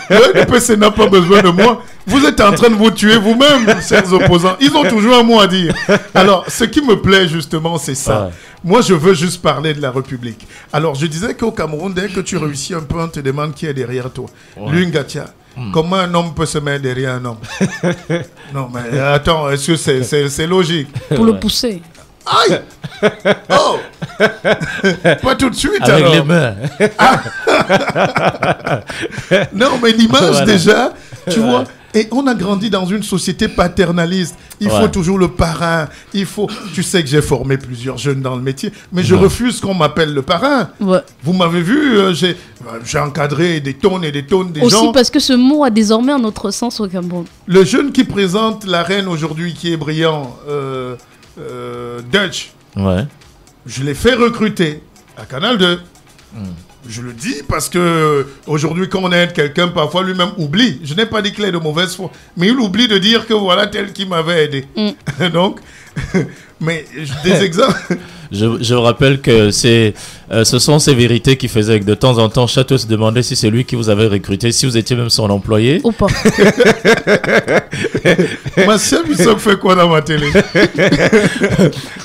S4: Le RDPC n'a pas besoin de moi. Vous êtes en train de vous tuer vous-même, chers opposants. Ils ont toujours un mot à dire. Alors, ce qui me plaît justement, c'est ça.
S3: Ouais.
S4: Moi, je veux juste parler de la République. Alors, je disais qu'au Cameroun, dès que tu réussis un peu, on te demande qui est derrière toi.
S3: Ouais.
S4: Lungatia. Comment un homme peut se mettre derrière un homme? Non, mais attends, est-ce que c'est logique?
S5: Pour le pousser.
S4: Aïe! Oh! Pas tout de suite,
S3: Avec
S4: alors.
S3: les mains.
S4: Non, mais l'image
S3: Voilà.
S4: déjà, tu vois. Et on a grandi dans une société paternaliste. Il faut
S3: Ouais.
S4: toujours le parrain. Il faut. Tu sais que j'ai formé plusieurs jeunes dans le métier, mais je refuse qu'on m'appelle le parrain.
S5: Ouais.
S4: Vous m'avez vu, j'ai encadré des tonnes et des tonnes de
S5: Aussi
S4: gens.
S5: parce que ce mot a désormais un autre sens au Cameroun.
S4: Le jeune qui présente la reine aujourd'hui, qui est brillant, Dutch,
S3: Ouais.
S4: je l'ai fait recruter à Canal 2. Je le dis parce que aujourd'hui, quand on aide quelqu'un, parfois lui-même oublie. Je n'ai pas dit qu'il est de mauvaise foi, mais il oublie de dire que voilà tel qui m'avait aidé. Donc, mais des exemples.
S3: Je rappelle que ce sont ces vérités qui faisaient que de temps en temps, Château se demandait si c'est lui qui vous avait recruté, si vous étiez même son employé.
S5: Ou pas.
S4: Martial Bissoc fait quoi dans ma télé?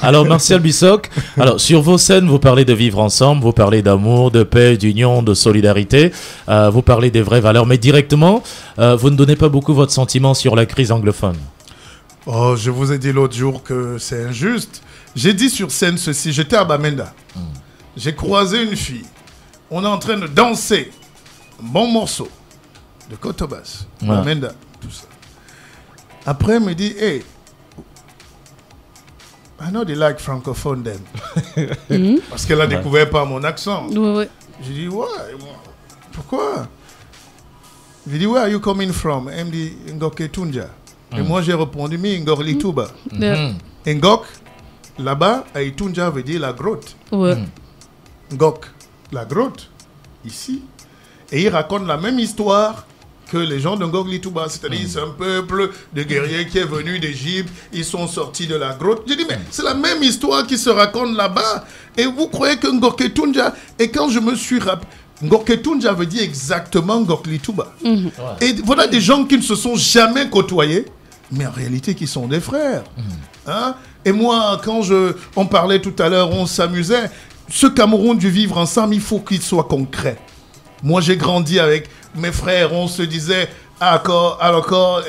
S3: Alors, Martial Bissoc, alors, sur vos scènes, vous parlez de vivre ensemble, vous parlez d'amour, de paix, d'union, de solidarité, vous parlez des vraies valeurs, mais directement, vous ne donnez pas beaucoup votre sentiment sur la crise anglophone.
S4: Oh, je vous ai dit l'autre jour que c'est injuste. J'ai dit sur scène ceci, j'étais à Bamenda. J'ai croisé une fille. On est en train de danser. Un bon morceau de Kotobas,
S3: Ouais.
S4: Bamenda, tout ça. Après, elle me dit, hey, I know they like francophone then. Parce qu'elle a découvert par mon accent.
S5: Ouais.
S4: J'ai dit, ouais, pourquoi? J'ai dit, where are you coming from? Elle me dit, Ngoke Tunja. Et moi, j'ai répondu, mi Ngok Lituba. Ngok, là-bas, à Itunja veut dire la grotte.
S5: Ouais.
S4: Ngok, la grotte, ici. Et il raconte la même histoire que les gens de Ngok Lituba. C'est-à-dire, c'est un peuple de guerriers qui est venu d'Égypte. Ils sont sortis de la grotte. J'ai dit, mais c'est la même histoire qui se raconte là-bas. Et vous croyez que Ngok Tunja. Et quand je me suis rappelé, Ngok Tunja veut dire exactement Ngok Lituba. Et voilà des gens qui ne se sont jamais côtoyés, mais en réalité qui sont des frères. Hein? Et moi, quand on parlait tout à l'heure, on s'amusait. Ce Cameroun du vivre ensemble, il faut qu'il soit concret. Moi, j'ai grandi avec mes frères, on se disait accord,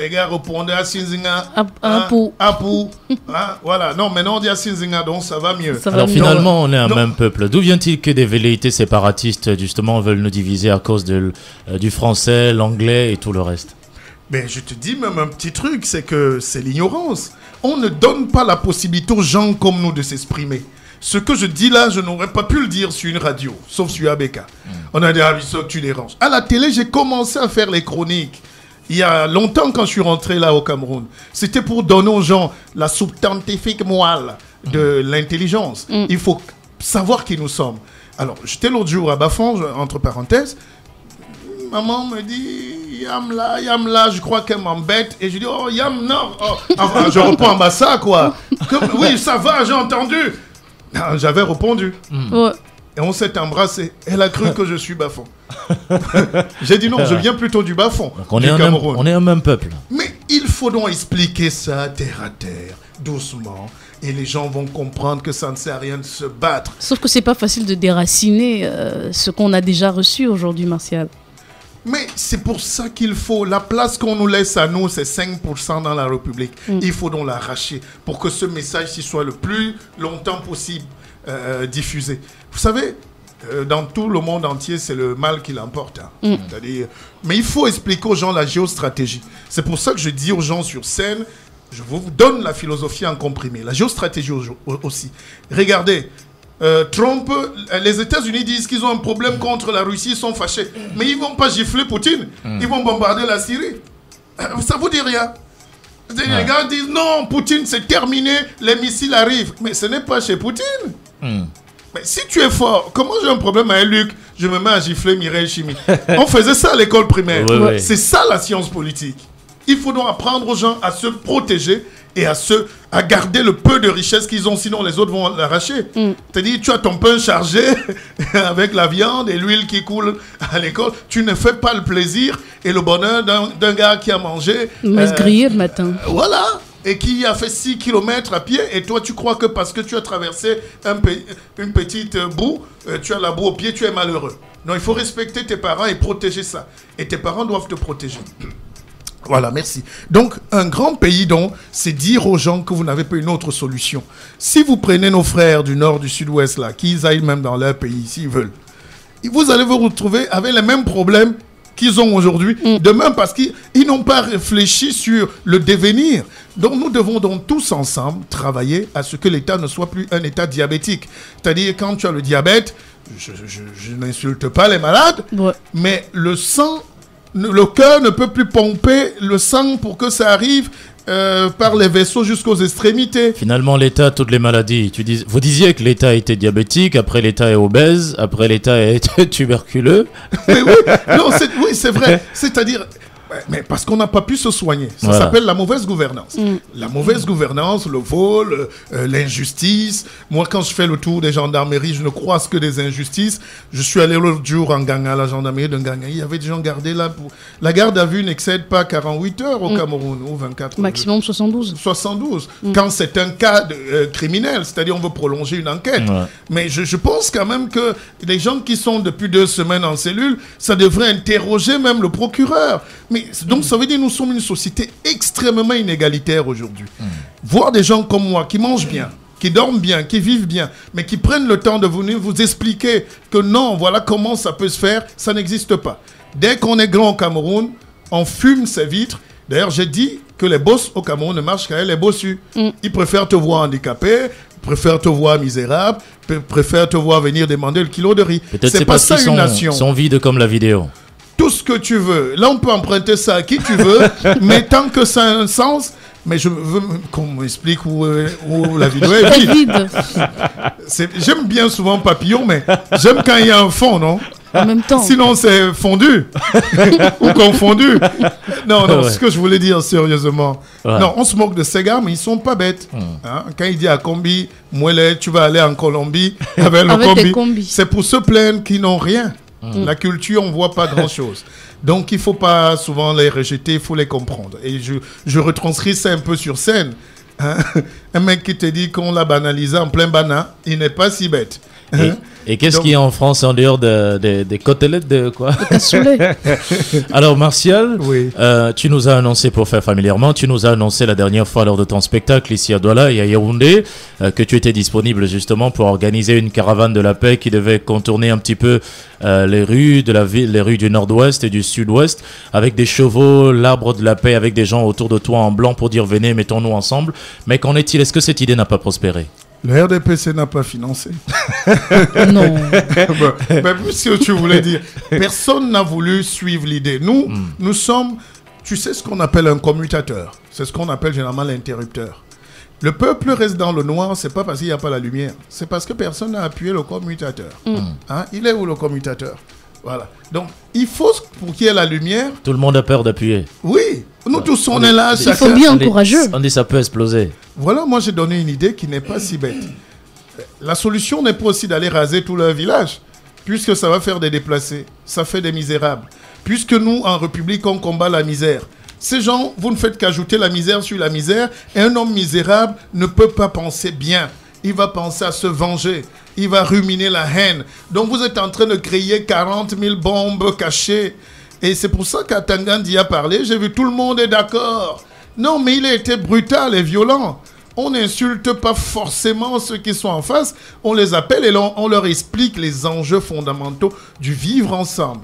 S4: les gars répondaient à Sinzinga,
S5: Apou.
S4: Apou. Hein? Voilà, non, maintenant on dit à Sinzinga, donc ça va mieux.
S5: Ça va
S3: Alors
S5: mieux.
S3: finalement, on est un
S4: Non.
S3: même peuple. D'où vient-il que des velléités séparatistes, justement, veulent nous diviser à cause du français, l'anglais et tout le reste?
S4: Mais je te dis même un petit truc, c'est que c'est l'ignorance. On ne donne pas la possibilité aux gens comme nous de s'exprimer. Ce que je dis là, je n'aurais pas pu le dire sur une radio, sauf sur ABK. On a dit, ah, Bissot, tu déranges. À la télé, j'ai commencé à faire les chroniques. Il y a longtemps, quand je suis rentré là au Cameroun, c'était pour donner aux gens la substantifique moelle de l'intelligence. Il faut savoir qui nous sommes. Alors, j'étais l'autre jour à Bafon, entre parenthèses. Maman me dit, Yam là, je crois qu'elle m'embête. Et je dis, oh, Yam, non. Oh. Enfin, je réponds à ça, quoi. Oui, ça va, j'ai entendu. Non, j'avais répondu.
S5: Ouais.
S4: Et on s'est embrassé. Elle a cru que je suis Bafon. J'ai dit non, je viens plutôt du Bafon,
S3: Donc
S4: du Cameroun.
S3: on est un même peuple.
S4: Mais il faut donc expliquer ça terre à terre, doucement. Et les gens vont comprendre que ça ne sert à rien de se battre.
S5: Sauf que c'est pas facile de déraciner ce qu'on a déjà reçu aujourd'hui, Martial.
S4: Mais c'est pour ça qu'il faut, la place qu'on nous laisse à nous, c'est 5% dans la République. Il faut donc l'arracher pour que ce message-ci soit le plus longtemps possible diffusé. Vous savez, dans tout le monde entier, c'est le mal qui l'emporte. Hein. C'est-à-dire, mais il faut expliquer aux gens la géostratégie. C'est pour ça que je dis aux gens sur scène, je vous donne la philosophie en comprimé, la géostratégie aussi. Regardez, Trump, les États-Unis disent qu'ils ont un problème contre la Russie, ils sont fâchés. Mais ils ne vont pas gifler Poutine, ils vont bombarder la Syrie. Ça vous dit rien. Les gars disent non, Poutine c'est terminé, les missiles arrivent. Mais ce n'est pas chez Poutine. Mais si tu es fort, comment j'ai un problème avec Luc, je me mets à gifler Mireille Chimie. On faisait ça à l'école primaire. C'est ça la science politique. Il faut donc apprendre aux gens à se protéger et à garder le peu de richesse qu'ils ont, sinon les autres vont l'arracher. C'est-à-dire, tu as ton pain chargé avec la viande et l'huile qui coule à l'école, tu ne fais pas le plaisir et le bonheur d'un gars qui a mangé.
S5: Mais se griller le matin.
S4: Voilà. Et qui a fait 6 km à pied, et toi tu crois que parce que tu as traversé une petite boue, tu as la boue au pied, tu es malheureux. Non, il faut respecter tes parents et protéger ça. Et tes parents doivent te protéger. Voilà, merci. Donc, un grand pays, donc, c'est dire aux gens que vous n'avez pas une autre solution. Si vous prenez nos frères du nord, du sud-ouest, là, qu'ils aillent même dans leur pays, s'ils veulent, vous allez vous retrouver avec les mêmes problèmes qu'ils ont aujourd'hui, demain, parce qu'ils n'ont pas réfléchi sur le devenir. Donc, nous devons donc tous ensemble travailler à ce que l'État ne soit plus un État diabétique. C'est-à-dire, quand tu as le diabète, je n'insulte pas les malades, mais le sang, le cœur ne peut plus pomper le sang pour que ça arrive par les vaisseaux jusqu'aux extrémités.
S3: Finalement, l'État, toutes les maladies. Vous disiez que l'État était diabétique, après l'État est obèse, après l'État est tuberculeux.
S4: Mais oui, non, c'est vrai. C'est-à-dire, mais parce qu'on n'a pas pu se soigner. Ça s'appelle la mauvaise gouvernance. La mauvaise gouvernance, le vol, l'injustice. Moi, quand je fais le tour des gendarmeries, je ne croise que des injustices. Je suis allé l'autre jour en Ganga, la gendarmerie de Ganga. Il y avait des gens gardés là. La garde à vue n'excède pas 48 heures au Cameroun, ou 24 heures.
S5: Maximum 72.
S4: 72. Quand c'est un cas criminel, c'est-à-dire on veut prolonger une enquête. Mais je pense quand même que les gens qui sont depuis 2 semaines en cellule, ça devrait interroger même le procureur. Mais donc ça veut dire que nous sommes une société extrêmement inégalitaire aujourd'hui. Voir des gens comme moi qui mangent bien, qui dorment bien, qui vivent bien, mais qui prennent le temps de venir vous expliquer que non, voilà comment ça peut se faire, ça n'existe pas. Dès qu'on est grand au Cameroun, on fume ses vitres. D'ailleurs, j'ai dit que les boss au Cameroun ne marchent qu'avec les bossus. Ils préfèrent te voir handicapé, préfèrent te voir misérable, préfèrent te voir venir demander le kilo de riz.
S3: Peut-être c'est pas ça une nation. Sont vides comme la vidéo.
S4: Tout ce que tu veux. Là, on peut emprunter ça à qui tu veux, mais tant que ça a un sens, mais je veux qu'on m'explique où la vidéo est vide. J'aime bien souvent Papillon, mais j'aime quand il y a un fond, non?
S5: En même temps.
S4: Sinon, c'est fondu ou confondu. Non, ce que je voulais dire sérieusement. Non, on se moque de ces gars, mais ils sont pas bêtes. Hein? Quand il dit à Combi, Mouelet, tu vas aller en Colombie avec le combi. C'est pour se plaindre qu'ils n'ont rien. La culture, on ne voit pas grand-chose. Donc, il ne faut pas souvent les rejeter, il faut les comprendre. Et je retranscris ça un peu sur scène. Hein? Un mec qui te dit qu'on l'a banalisé en plein bana, il n'est pas si bête.
S3: Et qu'est-ce qu'il y a en France en dehors des côtelettes de quoi? Alors Martial, tu nous as annoncé, pour faire familièrement, tu nous as annoncé la dernière fois lors de ton spectacle ici à Douala et à Yaoundé que tu étais disponible justement pour organiser une caravane de la paix qui devait contourner un petit peu les rues de la ville, les rues du nord-ouest et du sud-ouest, avec des chevaux, l'arbre de la paix, avec des gens autour de toi en blanc pour dire venez, mettons-nous ensemble. Mais qu'en est-il? Est-ce que cette idée n'a pas prospéré?
S4: Le RDPC n'a pas financé.
S5: Non.
S4: Mais ce que tu voulais dire, personne n'a voulu suivre l'idée. Nous sommes, tu sais ce qu'on appelle un commutateur. C'est ce qu'on appelle généralement l'interrupteur. Le peuple reste dans le noir, c'est pas parce qu'il n'y a pas la lumière. C'est parce que personne n'a appuyé le commutateur. Hein? Il est où le commutateur? Voilà. Donc, il faut, pour qu'il y ait la lumière...
S3: Tout le monde a peur d'appuyer.
S4: Oui. Nous tous, on est là.
S5: Il faut bien courageux.
S3: On dit ça peut exploser.
S4: Voilà, moi j'ai donné une idée qui n'est pas si bête. La solution n'est pas aussi d'aller raser tout leur village, puisque ça va faire des déplacés, ça fait des misérables. Puisque nous, en République, on combat la misère. Ces gens, vous ne faites qu'ajouter la misère sur la misère, et un homme misérable ne peut pas penser bien. Il va penser à se venger. Il va ruminer la haine. Donc vous êtes en train de créer 40 000 bombes cachées. Et c'est pour ça qu'Atangandi a parlé. J'ai vu tout le monde est d'accord. Non, mais il a été brutal et violent. On n'insulte pas forcément ceux qui sont en face. On les appelle et on leur explique les enjeux fondamentaux du vivre ensemble.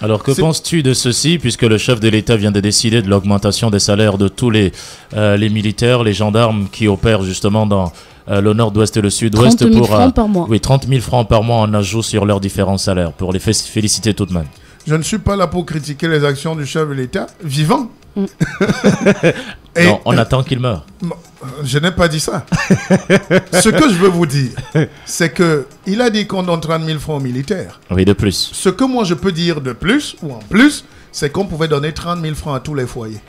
S3: Alors que penses-tu de ceci, puisque le chef de l'État vient de décider de l'augmentation des salaires de tous les militaires, les gendarmes qui opèrent justement dans le nord-ouest et le sud-ouest
S5: 30 000 francs par mois.
S3: Oui, 30 000 francs par mois en ajout sur leurs différents salaires, pour les féliciter tout de même.
S4: Je ne suis pas là pour critiquer les actions du chef de l'État vivant.
S3: Et non, on attend qu'il meure.
S4: Je n'ai pas dit ça. Ce que je veux vous dire, c'est qu'il a dit qu'on donne 30 000 francs aux militaires.
S3: Oui, de plus.
S4: Ce que moi je peux dire de plus, ou en plus, c'est qu'on pouvait donner 30 000 francs à tous les foyers.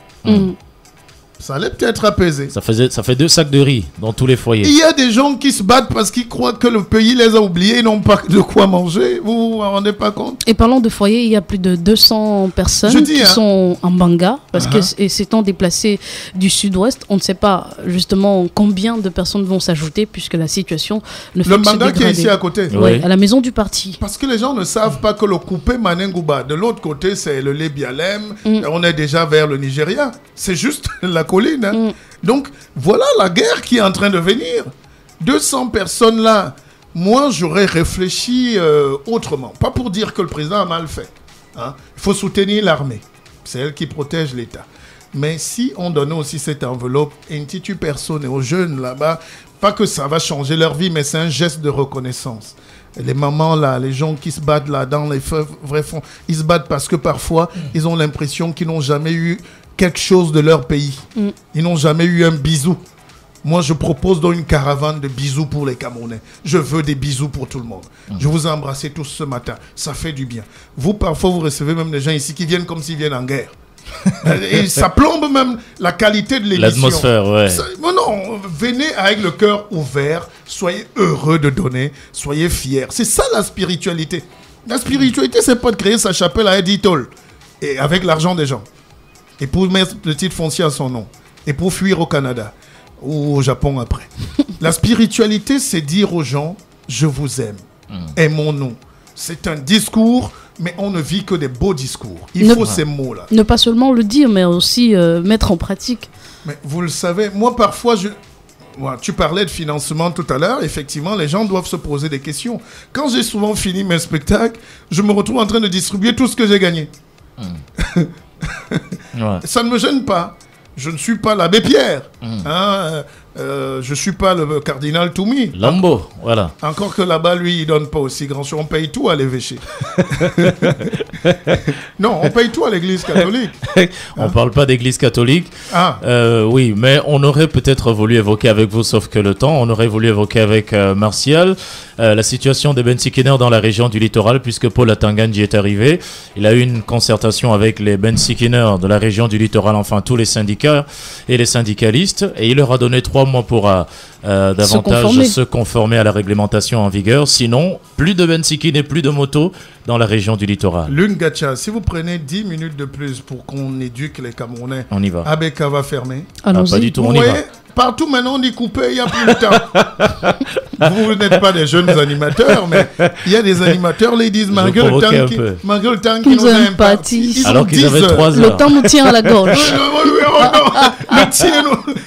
S4: Ça allait peut-être apaiser.
S3: Ça fait 2 sacs de riz dans tous les foyers.
S4: Il y a des gens qui se battent parce qu'ils croient que le pays les a oubliés, ils n'ont pas de quoi manger. Vous vous rendez pas compte?
S5: Et parlant de foyers, il y a plus de 200 personnes qui sont en Banga, parce que s'étant déplacés du sud-ouest, on ne sait pas justement combien de personnes vont s'ajouter, puisque la situation ne fait que se dégrader.
S4: Le Banga qui est ici à côté.
S5: Oui, à la maison du parti.
S4: Parce que les gens ne savent pas que le coupé Manengouba, de l'autre côté, c'est le Lébialem, on est déjà vers le Nigeria. C'est juste la colline. Hein. Donc, voilà la guerre qui est en train de venir. 200 personnes là. Moi, j'aurais réfléchi autrement. Pas pour dire que le président a mal fait. Hein. Il faut soutenir l'armée. C'est elle qui protège l'État. Mais si on donnait aussi cette enveloppe intitulée personne et aux jeunes là-bas, pas que ça va changer leur vie, mais c'est un geste de reconnaissance. Et les mamans là, les gens qui se battent là dans les vrais fonds, ils se battent parce que parfois, ils ont l'impression qu'ils n'ont jamais eu quelque chose de leur pays. Ils n'ont jamais eu un bisou. Moi, je propose donc une caravane de bisous pour les Camerounais. Je veux des bisous pour tout le monde. Je vous ai embrassés tous ce matin. Ça fait du bien. Vous, parfois, vous recevez même des gens ici qui viennent comme s'ils viennent en guerre. Et ça plombe même la qualité de l'émission.
S3: L'atmosphère, ouais.
S4: Non, venez avec le cœur ouvert. Soyez heureux de donner. Soyez fiers. C'est ça la spiritualité. La spiritualité, c'est pas de créer sa chapelle à Editol. Et avec l'argent des gens. Et pour mettre le titre foncier à son nom. Et pour fuir au Canada. Ou au Japon après. La spiritualité, c'est dire aux gens, je vous aime. Aimons-nous. C'est un discours, mais on ne vit que des beaux discours. Il faut ces mots-là.
S5: Ne pas seulement le dire, mais aussi mettre en pratique.
S4: Mais vous le savez, moi parfois, tu parlais de financement tout à l'heure. Effectivement, les gens doivent se poser des questions. Quand j'ai souvent fini mes spectacles, je me retrouve en train de distribuer tout ce que j'ai gagné. Ça ne me gêne pas. Je ne suis pas l'abbé Pierre. Je ne suis pas le cardinal Toumi.
S3: Lambo, voilà.
S4: Encore que là-bas, lui, il ne donne pas aussi grand chose. On paye tout à l'évêché. Non, on paye tout à l'église catholique.
S3: On ne parle pas d'église catholique. Oui, mais on aurait peut-être voulu évoquer avec vous, sauf que le temps, on aurait voulu évoquer avec Martial la situation des Bensikiners dans la région du littoral, puisque Paul Atangandi est arrivé. Il a eu une concertation avec les Bensikiners de la région du littoral, enfin tous les syndicats et les syndicalistes, et il leur a donné 3 mois pour davantage se conformer à la réglementation en vigueur. Sinon, plus de Bensikin et plus de motos dans la région du littoral.
S4: Lune Gacha, si vous prenez 10 minutes de plus pour qu'on éduque les Camerounais,
S3: on y va.
S4: ABK va fermer.
S3: Pas du tout, on y va.
S4: Partout maintenant on dit couper, il n'y a plus de temps. Vous n'êtes pas des jeunes animateurs, mais il y a des animateurs, ils disent malgré le temps qui nous a imparti.
S3: Alors qu'ils avaient 3 heures.
S5: Le temps nous tient à la gorge.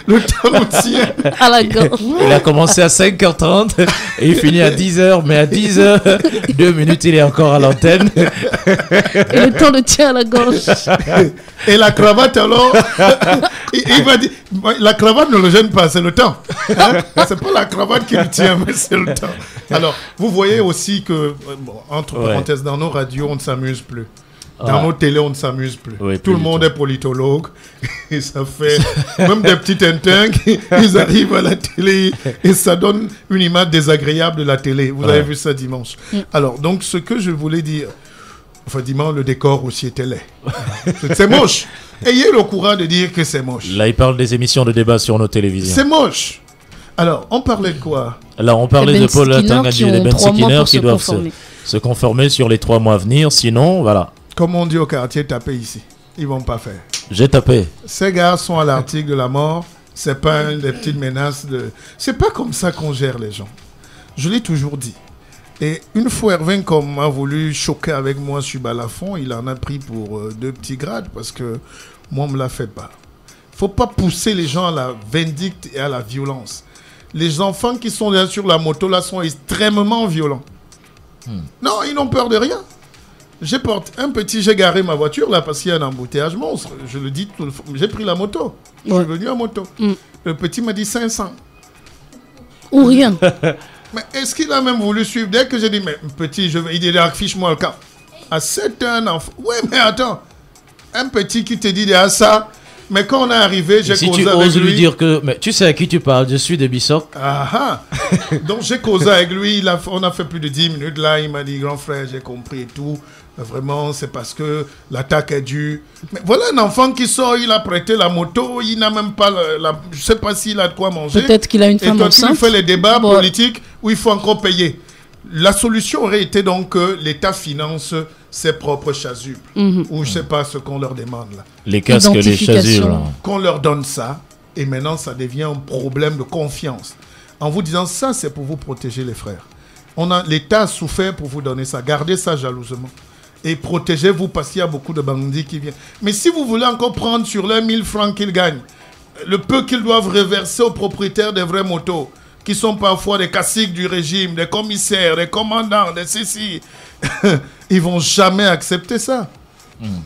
S4: Le temps nous tient
S5: à la gorge.
S3: Il a commencé à 5h30 et il finit à 10h, mais à 10h, 2 minutes, il est encore à l'antenne.
S5: Et le temps le tient à la gorge.
S4: Et la cravate alors, il va dire, la cravate ne le gêne pas, c'est le temps. C'est pas la cravate qui le tient, mais c'est le temps. Alors, vous voyez aussi que, entre parenthèses, dans nos radios, on ne s'amuse plus. Dans nos télés, on ne s'amuse plus. Tout le monde est politologue. Et ça fait même des petits tintins ils arrivent à la télé et ça donne une image désagréable de la télé. Vous avez vu ça dimanche. Alors, donc, ce que je voulais dire, enfin, dimanche, le décor aussi était laid. C'est moche. Ayez le courage de dire que c'est moche.
S3: Là, il parle des émissions de débat sur nos télévisions.
S4: C'est moche. Alors, on parlait de quoi?
S3: Là, on parlait
S5: Les
S3: de
S5: Ben
S3: Paul
S5: Skinner
S3: Tangadi
S5: qui
S3: et les
S5: ont
S3: Ben
S5: 3 mois
S3: Skinner
S5: pour
S3: qui
S5: se
S3: doivent
S5: conformer.
S3: se conformer sur les 3 mois à venir. Sinon, voilà,
S4: Comme on dit au quartier, tapez ici. Ils vont pas faire.
S3: j'ai tapé.
S4: Ces gars sont à l'article de la mort. C'est pas une des petites menaces de. C'est pas comme ça qu'on gère les gens. Je l'ai toujours dit. Et une fois Hervé comme a voulu choquer avec moi sur Balafon, il en a pris pour 2 petits grades parce que moi on me l'a fait pas. Faut pas pousser les gens à la vindicte et à la violence. Les enfants qui sont là sur la moto là sont extrêmement violents. Non, ils n'ont peur de rien. J'ai garé ma voiture là parce qu'il y a un embouteillage monstre. Je le dis, j'ai pris la moto. Je suis venu en moto. Le petit m'a dit 500.
S5: Ou rien.
S4: Mais est-ce qu'il a même voulu suivre? Dès que j'ai dit, mais petit, il dit, affiche-moi le camp. Ah, c'est un enfant. Ouais, mais attends. Un petit qui te dit derrière ça. Mais quand on est arrivé, j'ai
S3: Si
S4: causé
S3: tu
S4: avec
S3: oses lui
S4: lui.
S3: dire que... Mais tu sais à qui tu parles, je suis de Bissok.
S4: Ah ah. Donc j'ai causé avec lui, on a fait plus de 10 minutes là, il m'a dit grand frère, j'ai compris et tout. Vraiment, c'est parce que l'attaque est due. Mais voilà un enfant qui sort, il a prêté la moto, il n'a même pas je sais pas s'il a de quoi manger.
S5: Peut-être qu'il a une femme
S4: et toi, tu
S5: enceinte.
S4: fais les débats
S5: Bon.
S4: politiques où il faut encore payer. La solution aurait été donc que l'État finance ses propres chasubles. Ou je sais pas ce qu'on leur demande là.
S3: Les casques, les
S5: Identification.
S3: chasubles. là.
S4: Qu'on leur donne ça, et maintenant ça devient un problème de confiance. En vous disant ça, c'est pour vous protéger les frères. L'État a souffert pour vous donner ça. Gardez ça jalousement. Et protégez-vous parce qu'il y a beaucoup de bandits qui viennent. Mais si vous voulez encore prendre sur les 1000 francs qu'ils gagnent, le peu qu'ils doivent reverser aux propriétaires des vraies motos, qui sont parfois des caciques du régime, des commissaires, des commandants, des ceci, ils vont jamais accepter ça.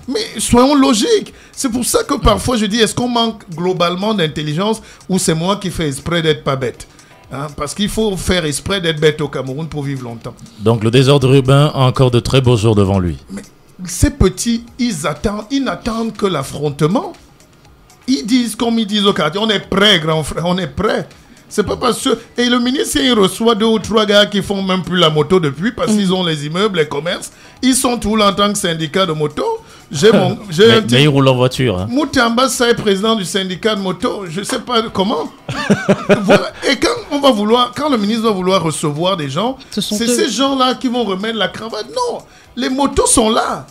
S4: Mais soyons logiques. C'est pour ça que parfois je dis, est-ce qu'on manque globalement d'intelligence ou c'est moi qui fais exprès d'être pas bête? Hein, parce qu'il faut faire exprès d'être bête au Cameroun pour vivre longtemps.
S3: Donc le désordre urbain a encore de très beaux jours devant lui.
S4: Mais ces petits, ils n'attendent que l'affrontement. Ils disent comme ils disent au quartier, on est prêt, grand frère, on est prêt. C'est pas parce que... Et le ministre, il reçoit 2 ou 3 gars qui font même plus la moto depuis parce qu'ils ont les immeubles, les commerces. Ils sont tous là en tant que syndicat de moto.
S3: Mais il roule en voiture. Hein.
S4: Moutamba, ça est président du syndicat de moto. Je sais pas comment. Voilà. Et quand le ministre va vouloir recevoir des gens, c'est ces gens-là qui vont remettre la cravate. Non, les motos sont là.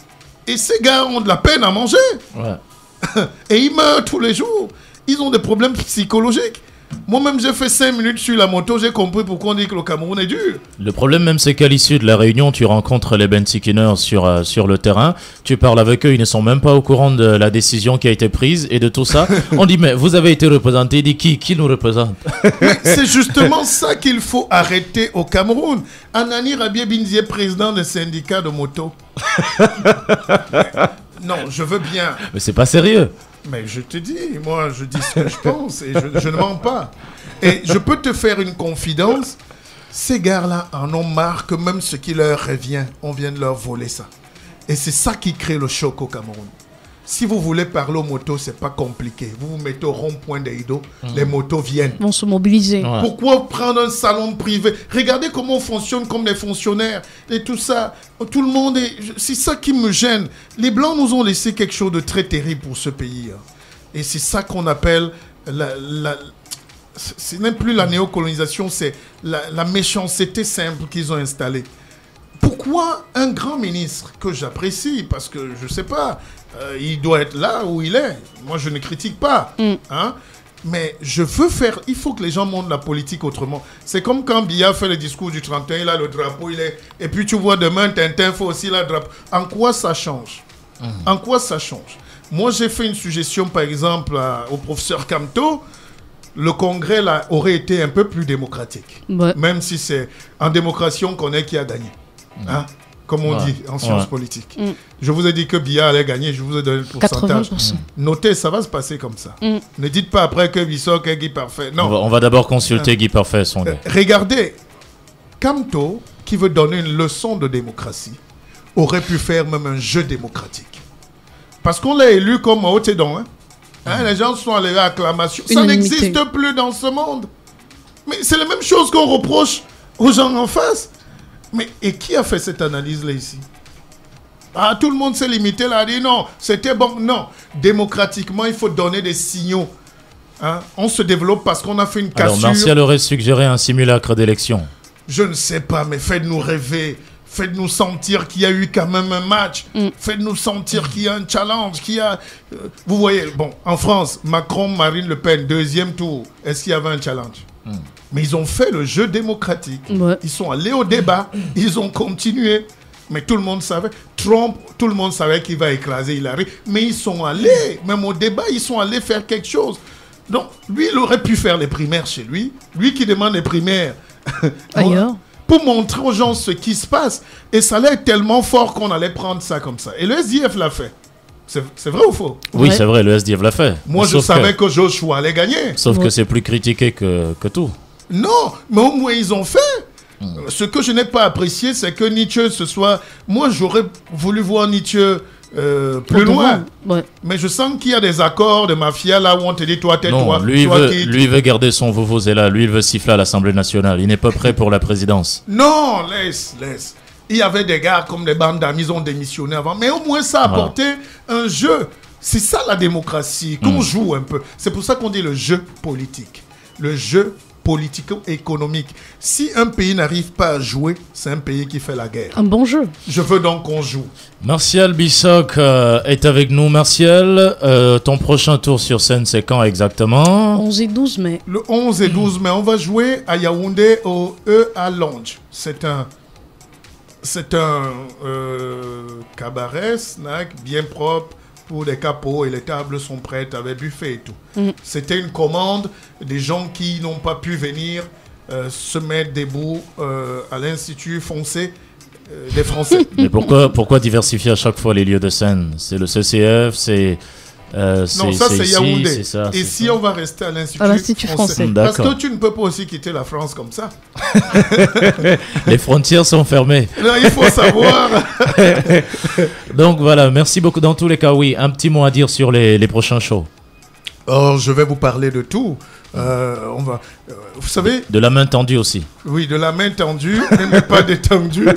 S4: Et ces gars ont de la peine à manger.
S3: Ouais.
S4: Et ils meurent tous les jours. Ils ont des problèmes psychologiques. Moi-même, j'ai fait 5 minutes sur la moto, j'ai compris pourquoi on dit que le Cameroun est dur.
S3: Le problème même, c'est qu'à l'issue de la réunion, tu rencontres les Ben Skinner sur le terrain, tu parles avec eux, ils ne sont même pas au courant de la décision qui a été prise et de tout ça. On dit, mais vous avez été représenté, il dit qui nous représente?
S4: Mais c'est justement ça qu'il faut arrêter au Cameroun. Anani Rabié Bindié, président des syndicats de moto. Non, je veux bien.
S3: Mais c'est pas sérieux.
S4: Mais je te dis, moi, je dis ce que je pense et je ne mens pas. Et je peux te faire une confidence. Ces gars-là en ont marre que même ce qui leur revient, on vient de leur voler ça. Et c'est ça qui crée le choc au Cameroun. Si vous voulez parler aux motos, c'est pas compliqué. Vous vous mettez au rond-point d'Eido, les motos viennent.
S5: Vont se mobiliser.
S3: Ouais.
S4: Pourquoi prendre un salon privé? Regardez comment on fonctionne comme les fonctionnaires et tout ça. Tout le monde est... C'est ça qui me gêne. Les Blancs nous ont laissé quelque chose de très terrible pour ce pays. Et c'est ça qu'on appelle... C'est même plus la néocolonisation, c'est la méchanceté simple qu'ils ont installée. Pourquoi un grand ministre que j'apprécie, parce que je sais pas, il doit être là où il est. Moi, je ne critique pas. Hein? Mais je veux faire... Il faut que les gens montrent la politique autrement. C'est comme quand Biya fait le discours du 31, il a le drapeau, il est... Et puis tu vois demain, Tintin fait aussi le drapeau. En quoi ça change? En quoi ça change? Moi, j'ai fait une suggestion, par exemple, au professeur Kamto. Le congrès là, aurait été un peu plus démocratique.
S5: Ouais.
S4: Même si c'est en démocratie, on connaît qui a gagné. Hein? Comme on dit en sciences politiques. Je vous ai dit que Biya allait gagner, je vous ai donné le pourcentage.
S5: 80%.
S4: Notez, ça va se passer comme ça. Ne dites pas après que Bissok est Guy Parfait. Non.
S3: On va d'abord consulter Guy Parfait, son gars.
S4: Regardez, Kamto, qui veut donner une leçon de démocratie, aurait pu faire même un jeu démocratique. Parce qu'on l'a élu comme Mao Zedong. Hein, les gens sont allés à acclamation. Ça
S5: Unanimité.
S4: n'existe plus dans ce monde. Mais c'est la même chose qu'on reproche aux gens en face. Mais et qui a fait cette analyse-là ici? Ah, tout le monde s'est limité là, a dit non, c'était bon. Non, démocratiquement, il faut donner des signaux. Hein? On se développe parce qu'on a fait une
S3: Alors,
S4: cassure.
S3: Martial aurait suggéré un simulacre d'élection.
S4: Je ne sais pas, mais faites-nous rêver. Faites-nous sentir qu'il y a eu quand même un match. Faites-nous sentir qu'il y a un challenge, qu'il y a... vous voyez, bon, en France, Macron, Marine Le Pen, deuxième tour. Est-ce qu'il y avait un challenge? Mais ils ont fait le jeu démocratique.
S5: Ouais.
S4: Ils sont allés au débat. Ils ont continué. Mais tout le monde savait. Trump, tout le monde savait qu'il va écraser Hillary. Mais ils sont allés, même au débat, ils sont allés faire quelque chose. Donc, lui, il aurait pu faire les primaires chez lui. Lui qui demande les primaires
S5: Ailleurs.
S4: pour montrer aux gens ce qui se passe. Et ça allait être tellement fort qu'on allait prendre ça comme ça. Et le SDF l'a fait. C'est vrai ou faux?
S3: Oui,
S5: Ouais.
S3: c'est vrai, le SDF l'a fait.
S4: Moi, je
S3: Sauf
S4: savais que Joshua allait gagner.
S3: Sauf
S5: Ouais.
S3: que c'est plus critiqué que tout.
S4: Non, mais au moins ils ont fait. Ce que je n'ai pas apprécié, c'est que Nietzsche ce soit... Moi, j'aurais voulu voir Nietzsche plus loin.
S5: Ouais.
S4: Mais je sens qu'il y a des accords de mafia là où on te dit toi, tais-toi.
S3: Non, lui,
S4: toi
S3: veut,
S4: qui-
S3: lui veut garder son vuvuzela. Lui, il veut siffler à l'Assemblée nationale. Il n'est pas prêt pour la présidence.
S4: Non, laisse. Il y avait des gars comme des bandes d'amis, ils ont démissionné avant. Mais au moins, ça a apporté un jeu. C'est ça la démocratie, qu'on joue un peu. C'est pour ça qu'on dit le jeu politique. Le jeu politico-économique. Si un pays n'arrive pas à jouer, c'est un pays qui fait la guerre.
S5: Un bon jeu.
S4: Je veux donc qu'on joue.
S3: Martial Bissoc est avec nous. Martial, ton prochain tour sur scène, c'est quand exactement?
S5: 11 et 12 mai.
S4: Le 11 et 12 mai, on va jouer à Yaoundé au EA Lounge. C'est un cabaret, snack bien propre pour les capots et les tables sont prêtes avec buffet et tout. C'était une commande des gens qui n'ont pas pu venir se mettre debout à l'Institut Foncé des Français.
S3: Mais pourquoi diversifier à chaque fois les lieux de scène? C'est le CCF, c'est...
S4: Non, ça c'est
S3: ici,
S4: Yaoundé.
S3: c'est ça,
S4: Et
S3: c'est
S4: si
S3: ça.
S4: on va rester à l'Institut
S5: À l'Institut français.
S4: Parce
S3: D'accord.
S4: que tu ne peux pas aussi quitter la France comme ça.
S3: Les frontières sont fermées.
S4: Là, il faut savoir.
S3: Donc voilà, merci beaucoup. Dans tous les cas, oui, un petit mot à dire sur les prochains shows.
S4: Oh, je vais vous parler de tout. On va, vous savez,
S3: De la main tendue aussi.
S4: oui, de la main tendue, mais pas détendue.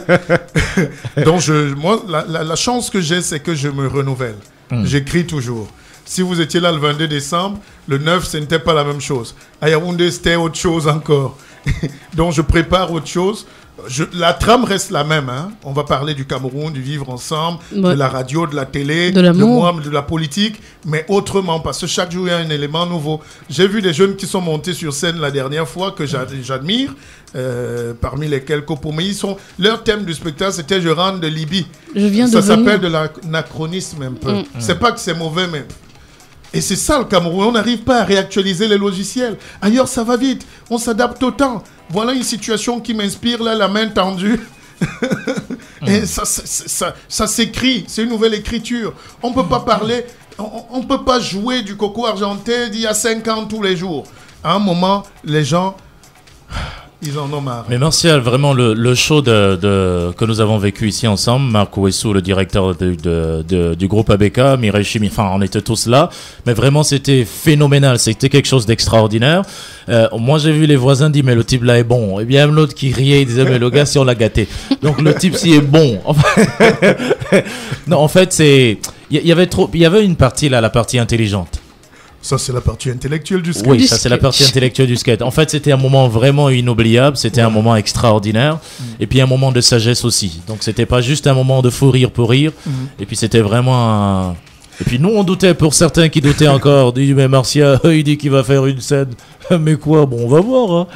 S4: Donc, moi, la chance que j'ai, c'est que je me renouvelle. J'écris toujours. Si vous étiez là le 22 décembre, le 9, ce n'était pas la même chose. À Yaoundé, c'était autre chose encore. Donc, je prépare autre chose. La trame reste la même. Hein. On va parler du Cameroun, du vivre ensemble,
S5: Ouais.
S4: de la radio, de la télé,
S5: De l'amour.
S4: moi, de la politique, mais autrement, parce que chaque jour, il y a un élément nouveau. J'ai vu des jeunes qui sont montés sur scène la dernière fois que j'admire, parmi lesquels Copo. Mais leur thème du spectacle, c'était « Je rentre de Libye ».
S5: Je viens de
S4: Ça
S5: venir.
S4: s'appelle de l'anachronisme un peu. C'est pas que c'est mauvais, mais... Et c'est ça le Cameroun, on n'arrive pas à réactualiser les logiciels. Ailleurs, ça va vite, on s'adapte au temps. Voilà une situation qui m'inspire, là, la main tendue. Et ça s'écrit, c'est une nouvelle écriture. On ne peut pas parler, on ne peut pas jouer du coco argenté d'il y a 5 ans tous les jours. À un moment, les gens, ils en ont marre.
S3: Mais Martial, vraiment, le show que nous avons vécu ici ensemble, Marc Ouessou, le directeur du groupe ABK, Mireille Chimi, enfin, on était tous là, mais vraiment, c'était phénoménal, c'était quelque chose d'extraordinaire. Moi, j'ai vu les voisins dire, mais le type là est bon. Et bien, l'autre qui riait, il disait, mais le gars, si on l'a gâté. Donc, le type, si est bon. Non, en fait, il y avait une partie là, la partie intelligente.
S4: Ça, c'est la partie intellectuelle du sketch.
S3: Oui,
S5: Du
S3: ça c'est la
S5: sketch.
S3: partie intellectuelle du skate. En fait, c'était un moment vraiment inoubliable, c'était un moment extraordinaire, et puis un moment de sagesse aussi. Donc c'était pas juste un moment de fou rire pour rire, et puis c'était vraiment un... Et puis nous on doutait, pour certains qui doutaient encore, on dit mais Martial, il dit qu'il va faire une scène. Mais quoi, bon on va voir. Hein.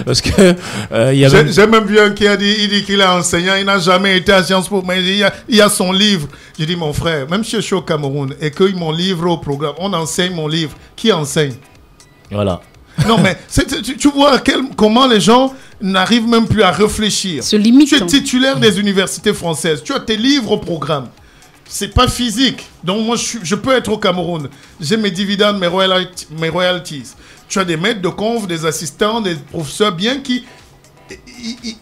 S3: Parce que il y avait...
S4: J'ai même vu un qui a dit, il dit qu'il est enseignant, il n'a jamais été à Sciences Po, mais il y a son livre. J'ai dit, mon frère, même si je suis au Cameroun et que mon livre au programme, on enseigne mon livre. Qui enseigne?
S3: Voilà.
S4: Non, mais tu vois comment les gens n'arrivent même plus à réfléchir.
S5: Se limite.
S4: Tu es titulaire des universités françaises, tu as tes livres au programme. C'est pas physique. Donc moi, je peux être au Cameroun. J'ai mes dividendes, mes royalties. Tu as des maîtres de conf, des assistants, des professeurs bien qui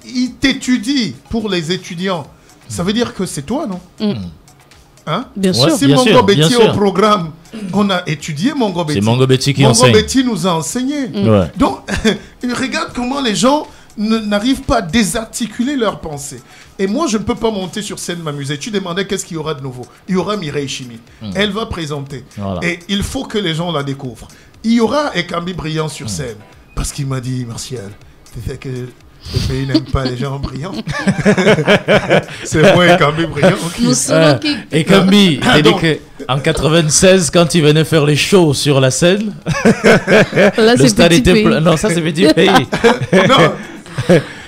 S4: ils t'étudient pour les étudiants. Ça veut dire que c'est toi, non? Hein?
S5: Bien
S3: Ouais.
S5: sûr.
S4: Si
S3: bien
S4: Mongo
S3: sûr,
S4: Betty
S3: bien
S4: est au
S3: sûr.
S4: programme, on a étudié Mongo Betty.
S3: C'est Mongo Betty qui
S4: Mongo
S3: enseigne.
S4: Betty nous a enseigné.
S3: Ouais.
S4: Donc, regarde comment les gens n'arrivent pas à désarticuler leurs pensées. Et moi, je ne peux pas monter sur scène m'amuser. Tu demandais qu'est-ce qu'il y aura de nouveau. Il y aura Mireille Chimi. Elle va présenter.
S3: Voilà.
S4: Et il faut que les gens la découvrent. Il y aura Ekambi Brillant sur scène. Parce qu'il m'a dit, Martial, c'est fait que le pays n'aime pas les gens brillants. C'est moi Ekambi Brillant.
S5: Nous savons qui...
S3: Et Cambi,
S4: Ah,
S3: t'as dit
S4: donc-
S3: qu'en 96, quand il venait faire les shows sur la scène,
S5: Là,
S3: le
S5: c'est
S3: stade
S5: petit
S3: était
S5: pays.
S3: plein. Non, ça c'est Petit Pays.
S4: Non,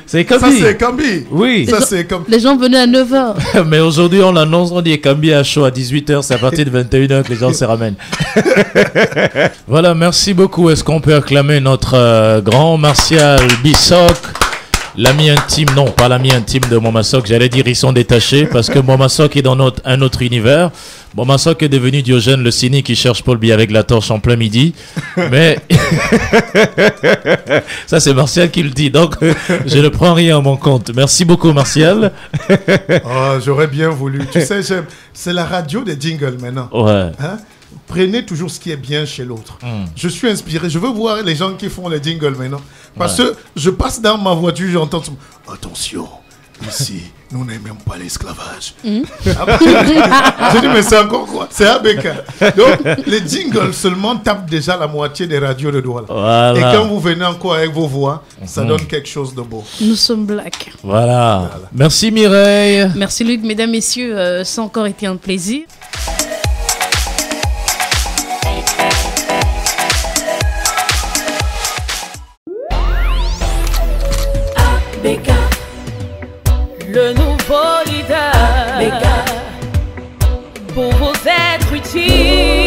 S3: C'est
S4: ça
S3: Cambi.
S4: c'est Ekambi.
S3: Oui,
S4: Ça c'est comme...
S5: Les gens venaient à 9h.
S3: mais aujourd'hui on l'annonce, on dit Cambi à show à 18h, c'est à partir de 21h que les gens se ramènent. Voilà, merci beaucoup. Est-ce qu'on peut acclamer notre grand Martial Bissoc, l'ami intime, non pas l'ami intime de Momasoc, j'allais dire ils sont détachés parce que Momasoc est dans un autre univers. Momasoc est devenu Diogène le cynique qui cherche Paul Biya avec la torche en plein midi. Mais ça c'est Martial qui le dit, donc je ne prends rien à mon compte. Merci beaucoup Martial.
S4: Oh, j'aurais bien voulu. Tu sais, c'est la radio des jingles maintenant.
S3: Ouais.
S4: Hein? Prenez toujours ce qui est bien chez l'autre. Je suis inspiré. Je veux voir les gens qui font les jingles maintenant. Parce que je passe dans ma voiture, j'entends tout. Attention, ici, nous n'aimons pas l'esclavage. Ah bah, je dis, mais c'est encore quoi? C'est ABK. Donc, les jingles seulement tapent déjà la moitié des radios de Douala.
S3: Voilà.
S4: Et quand vous venez encore avec vos voix, ça donne quelque chose de beau.
S5: Nous sommes black.
S3: Voilà. Merci Mireille.
S5: Merci Luc, mesdames, messieurs, ça a encore été un plaisir.
S2: Béka, le nouveau leader. Béka, pour vous être utile.